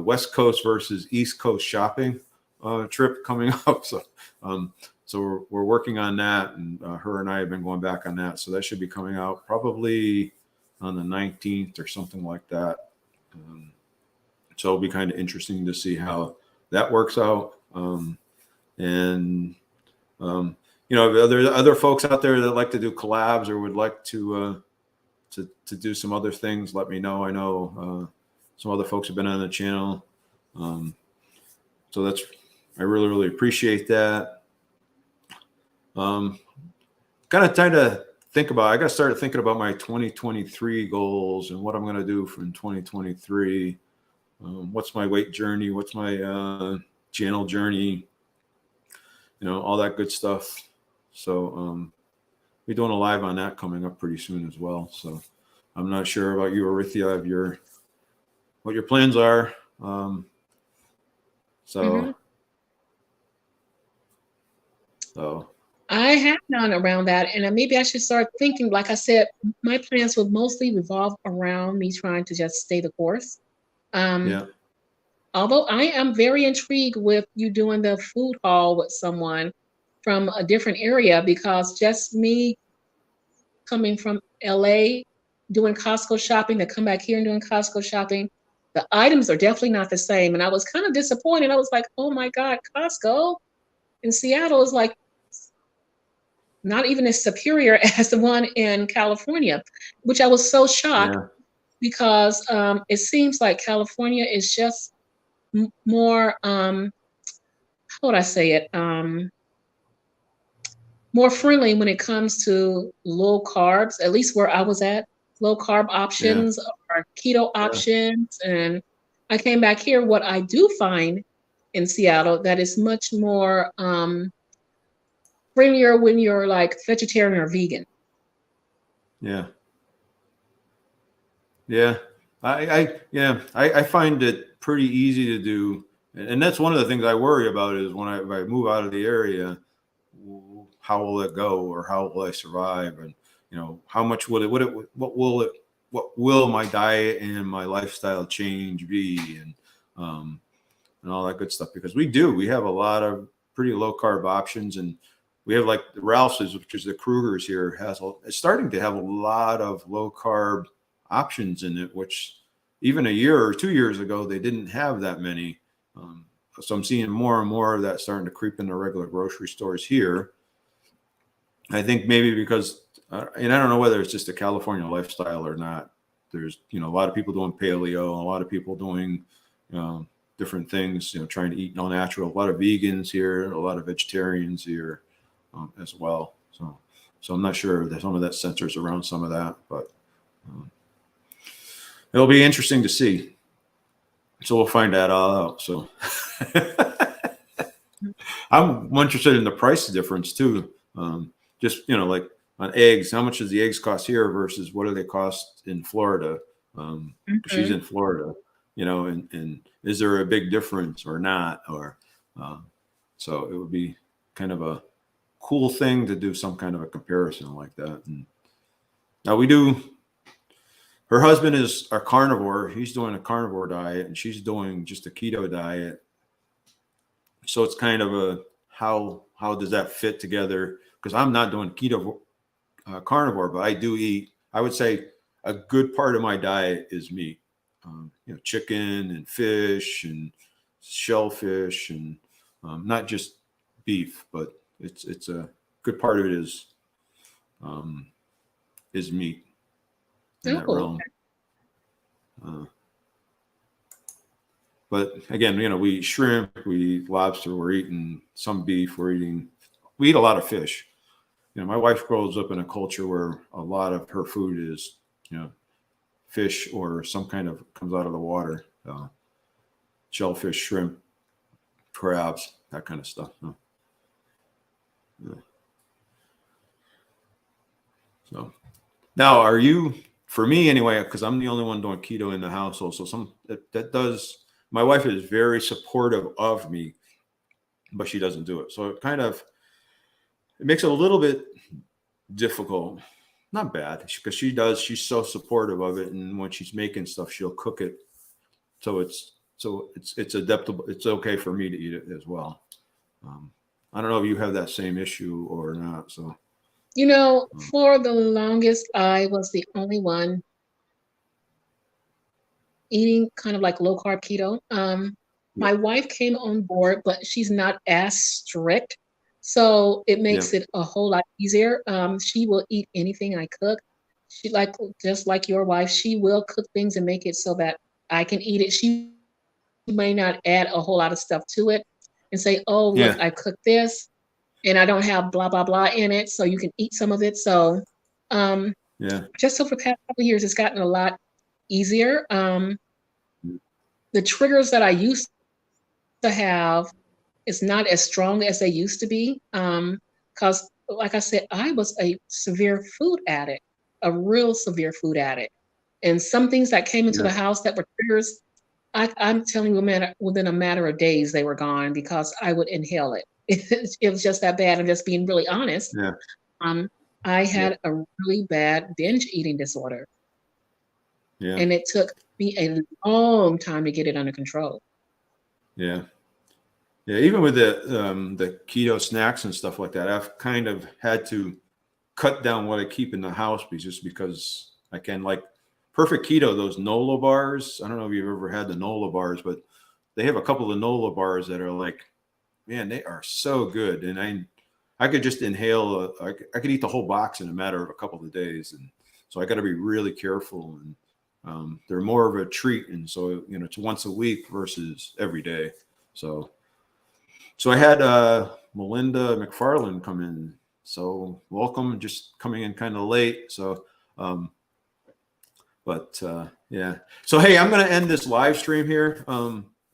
West Coast versus East Coast shopping trip coming up. So we're working on that, and her and I have been going back on that. So that should be coming out probably on the 19th or something like that. So it'll be kind of interesting to see how that works out. If there are other folks out there that like to do collabs or would like to do some other things, let me know. I know some other folks have been on the channel. So I really, really appreciate that. Kind of trying to think about, I got started thinking about my 2023 goals and what I'm going to do from 2023. What's my weight journey? What's my channel journey? All that good stuff. So we're doing a live on that coming up pretty soon as well. So I'm not sure about you, Aretha, what your plans are. So I have none around that, and maybe I should start thinking. Like I said, my plans will mostly revolve around me trying to just stay the course. Yeah. Although I am very intrigued with you doing the food haul with someone from a different area, because just me coming from LA, doing Costco shopping, to come back here and doing Costco shopping, the items are definitely not the same. And I was kind of disappointed. I was like, oh my God, Costco in Seattle is like not even as superior as the one in California, which I was so shocked because it seems like California is just more, how would I say it? More friendly when it comes to low carbs, at least where I was at, low carb options or keto options. And I came back here. What I do find in Seattle that is much more friendlier when you're like vegetarian or vegan. Yeah. I find it pretty easy to do. And that's one of the things I worry about is if I move out of the area, how will it go, or how will I survive? And, how much what will my diet and my lifestyle change be? And all that good stuff, because we have a lot of pretty low carb options, and we have like the Ralph's, which is the Kruger's here, it's starting to have a lot of low carb options in it, which even a year or 2 years ago, they didn't have that many. So I'm seeing more and more of that starting to creep into regular grocery stores here. I think maybe because, and I don't know whether it's just a California lifestyle or not. There's, a lot of people doing paleo, a lot of people doing, different things, trying to eat all natural. A lot of vegans here, a lot of vegetarians here as well. So I'm not sure that some of that centers around some of that, but it'll be interesting to see. So we'll find that all out. So I'm interested in the price difference too. Just, like on eggs, how much does the eggs cost here versus what do they cost in Florida? She's in Florida, and is there a big difference or not? Or so it would be kind of a cool thing to do some kind of a comparison like that. And now her husband is a carnivore. He's doing a carnivore diet, and she's doing just a keto diet. So it's kind of how does that fit together? Because I'm not doing keto carnivore, but I do eat. I would say a good part of my diet is meat. Chicken and fish and shellfish, and not just beef, but it's a good part of it is meat in that realm. But again, we eat shrimp, we eat lobster, we're eating some beef, we're eating we eat a lot of fish. You know, my wife grows up in a culture where a lot of her food is, you know, fish or some kind of comes out of the water, shellfish, shrimp, crabs, that kind of stuff. Yeah. So now, are you, for me anyway, because I'm the only one doing keto in the household, so that does, my wife is very supportive of me, but she doesn't do it. So it kind of, it makes it a little bit difficult. Not bad, because she's so supportive of it, and when she's making stuff, she'll cook it so it's adaptable. It's okay for me to eat it as well. I don't know if you have that same issue or not. So, You know, for the longest, I was the only one eating kind of like low carb keto. My wife came on board, but she's not as strict. So it yeah, makes it a whole lot easier. She will eat anything I cook. She just like your wife, she will cook things and make it so that I can eat it. She may not add a whole lot of stuff to it and say, oh, look, yeah, I cooked this and I don't have blah, blah, blah in it. So you can eat some of it. So yeah, just over the past couple of years, it's gotten a lot easier. The triggers that I used to have is not as strong as they used to be. Because like I said, I was a severe food addict, a real severe food addict. And some things that came into yeah, the house that were triggers, I'm telling you, within a matter of days, they were gone because I would inhale it. It was just that bad. I'm just being really honest. yeah, Um, I yeah, had a really bad binge eating disorder, yeah, and it took me a long time to get it under control. yeah. Yeah, even with the keto snacks and stuff like that, I've kind of had to cut down what I keep in the house because I can, like perfect keto, those Nola bars. I don't know if you've ever had the Nola bars, but they have a couple of Nola bars that are like, man, they are so good. And I could just inhale, I could eat the whole box in a matter of a couple of days. And so I got to be really careful. And they're more of a treat. And so, you know, it's once a week versus every day. So I had Melinda McFarland come in. So welcome, just coming in kind of late. So, yeah. So hey, I'm going to end this live stream here.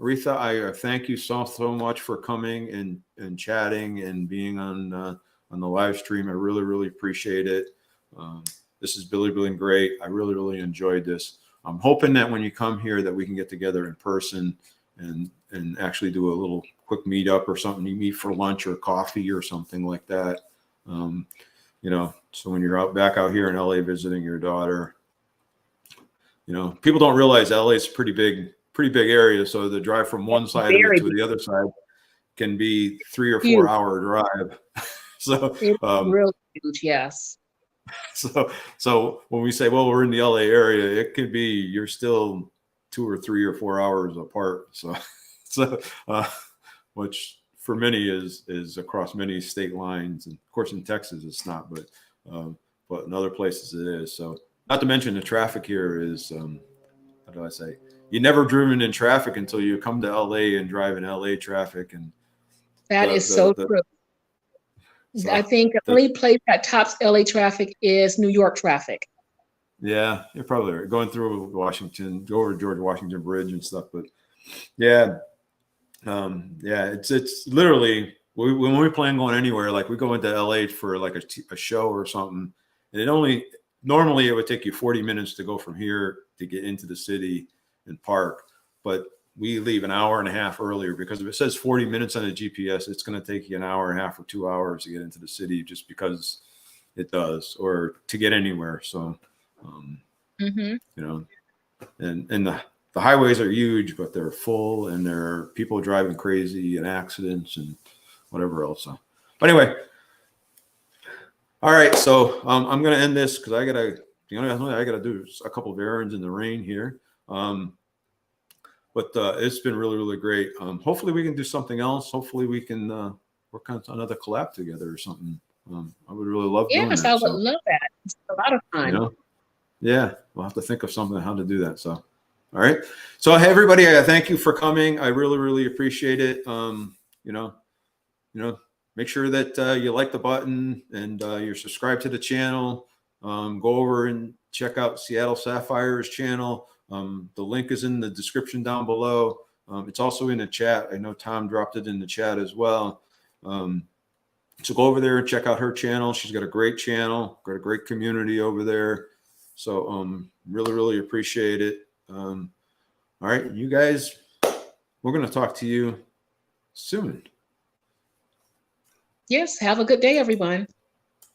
Aretha, I thank you so much for coming and chatting and being on the live stream. I really appreciate it. This has really been great. I really enjoyed this. I'm hoping that when you come here that we can get together in person and actually do a little quick meetup or something. You meet for lunch or coffee or something like that. You know, so when you're back out here in LA visiting your daughter, you know, people don't realize LA is a pretty big area. So the drive from one side of it Very to the other side can be 3 or 4 huge. hour drive. So, It's real huge, yes. so when we say, well, we're in the LA area, it could be you're still 2 or 3 or 4 hours apart. So, which for many is across many state lines, and of course in Texas it's not, but in other places it is. So, not to mention the traffic here is, how do I say? You never driven in traffic until you come to LA and drive in LA traffic, and That is so true. I think the only place that tops LA traffic is New York traffic. Yeah, you're probably right. Going through Washington, go over George Washington Bridge and stuff, but yeah, it's literally when we plan going anywhere, like we go into LA for like a show or something, and normally it would take you 40 minutes to go from here to get into the city and park, but we leave an hour and a half earlier because if it says 40 minutes on the GPS, it's going to take you an hour and a half or 2 hours to get into the city just because it does, or to get anywhere. So, you know, and the highways are huge, but they're full and there are people driving crazy and accidents and whatever else. So, but anyway, all right. So I'm going to end this because I got to do a couple of errands in the rain here. But it's been really great. Hopefully we can do something else. Hopefully we can work on another collab together or something. I would really love doing that. Yes, I would love that. It's a lot of fun. You know? Yeah, we'll have to think of something how to do that. So, all right. So, hey, everybody, thank you for coming. I really appreciate it. You know, make sure that you like the button and you're subscribed to the channel. Go over and check out Seattlesaphire's channel. The link is in the description down below. It's also in the chat. I know Tom dropped it in the chat as well. So go over there and check out her channel. She's got a great channel, got a great community over there. So really, really appreciate it. All right, you guys, we're going to talk to you soon. Yes, have a good day, everyone.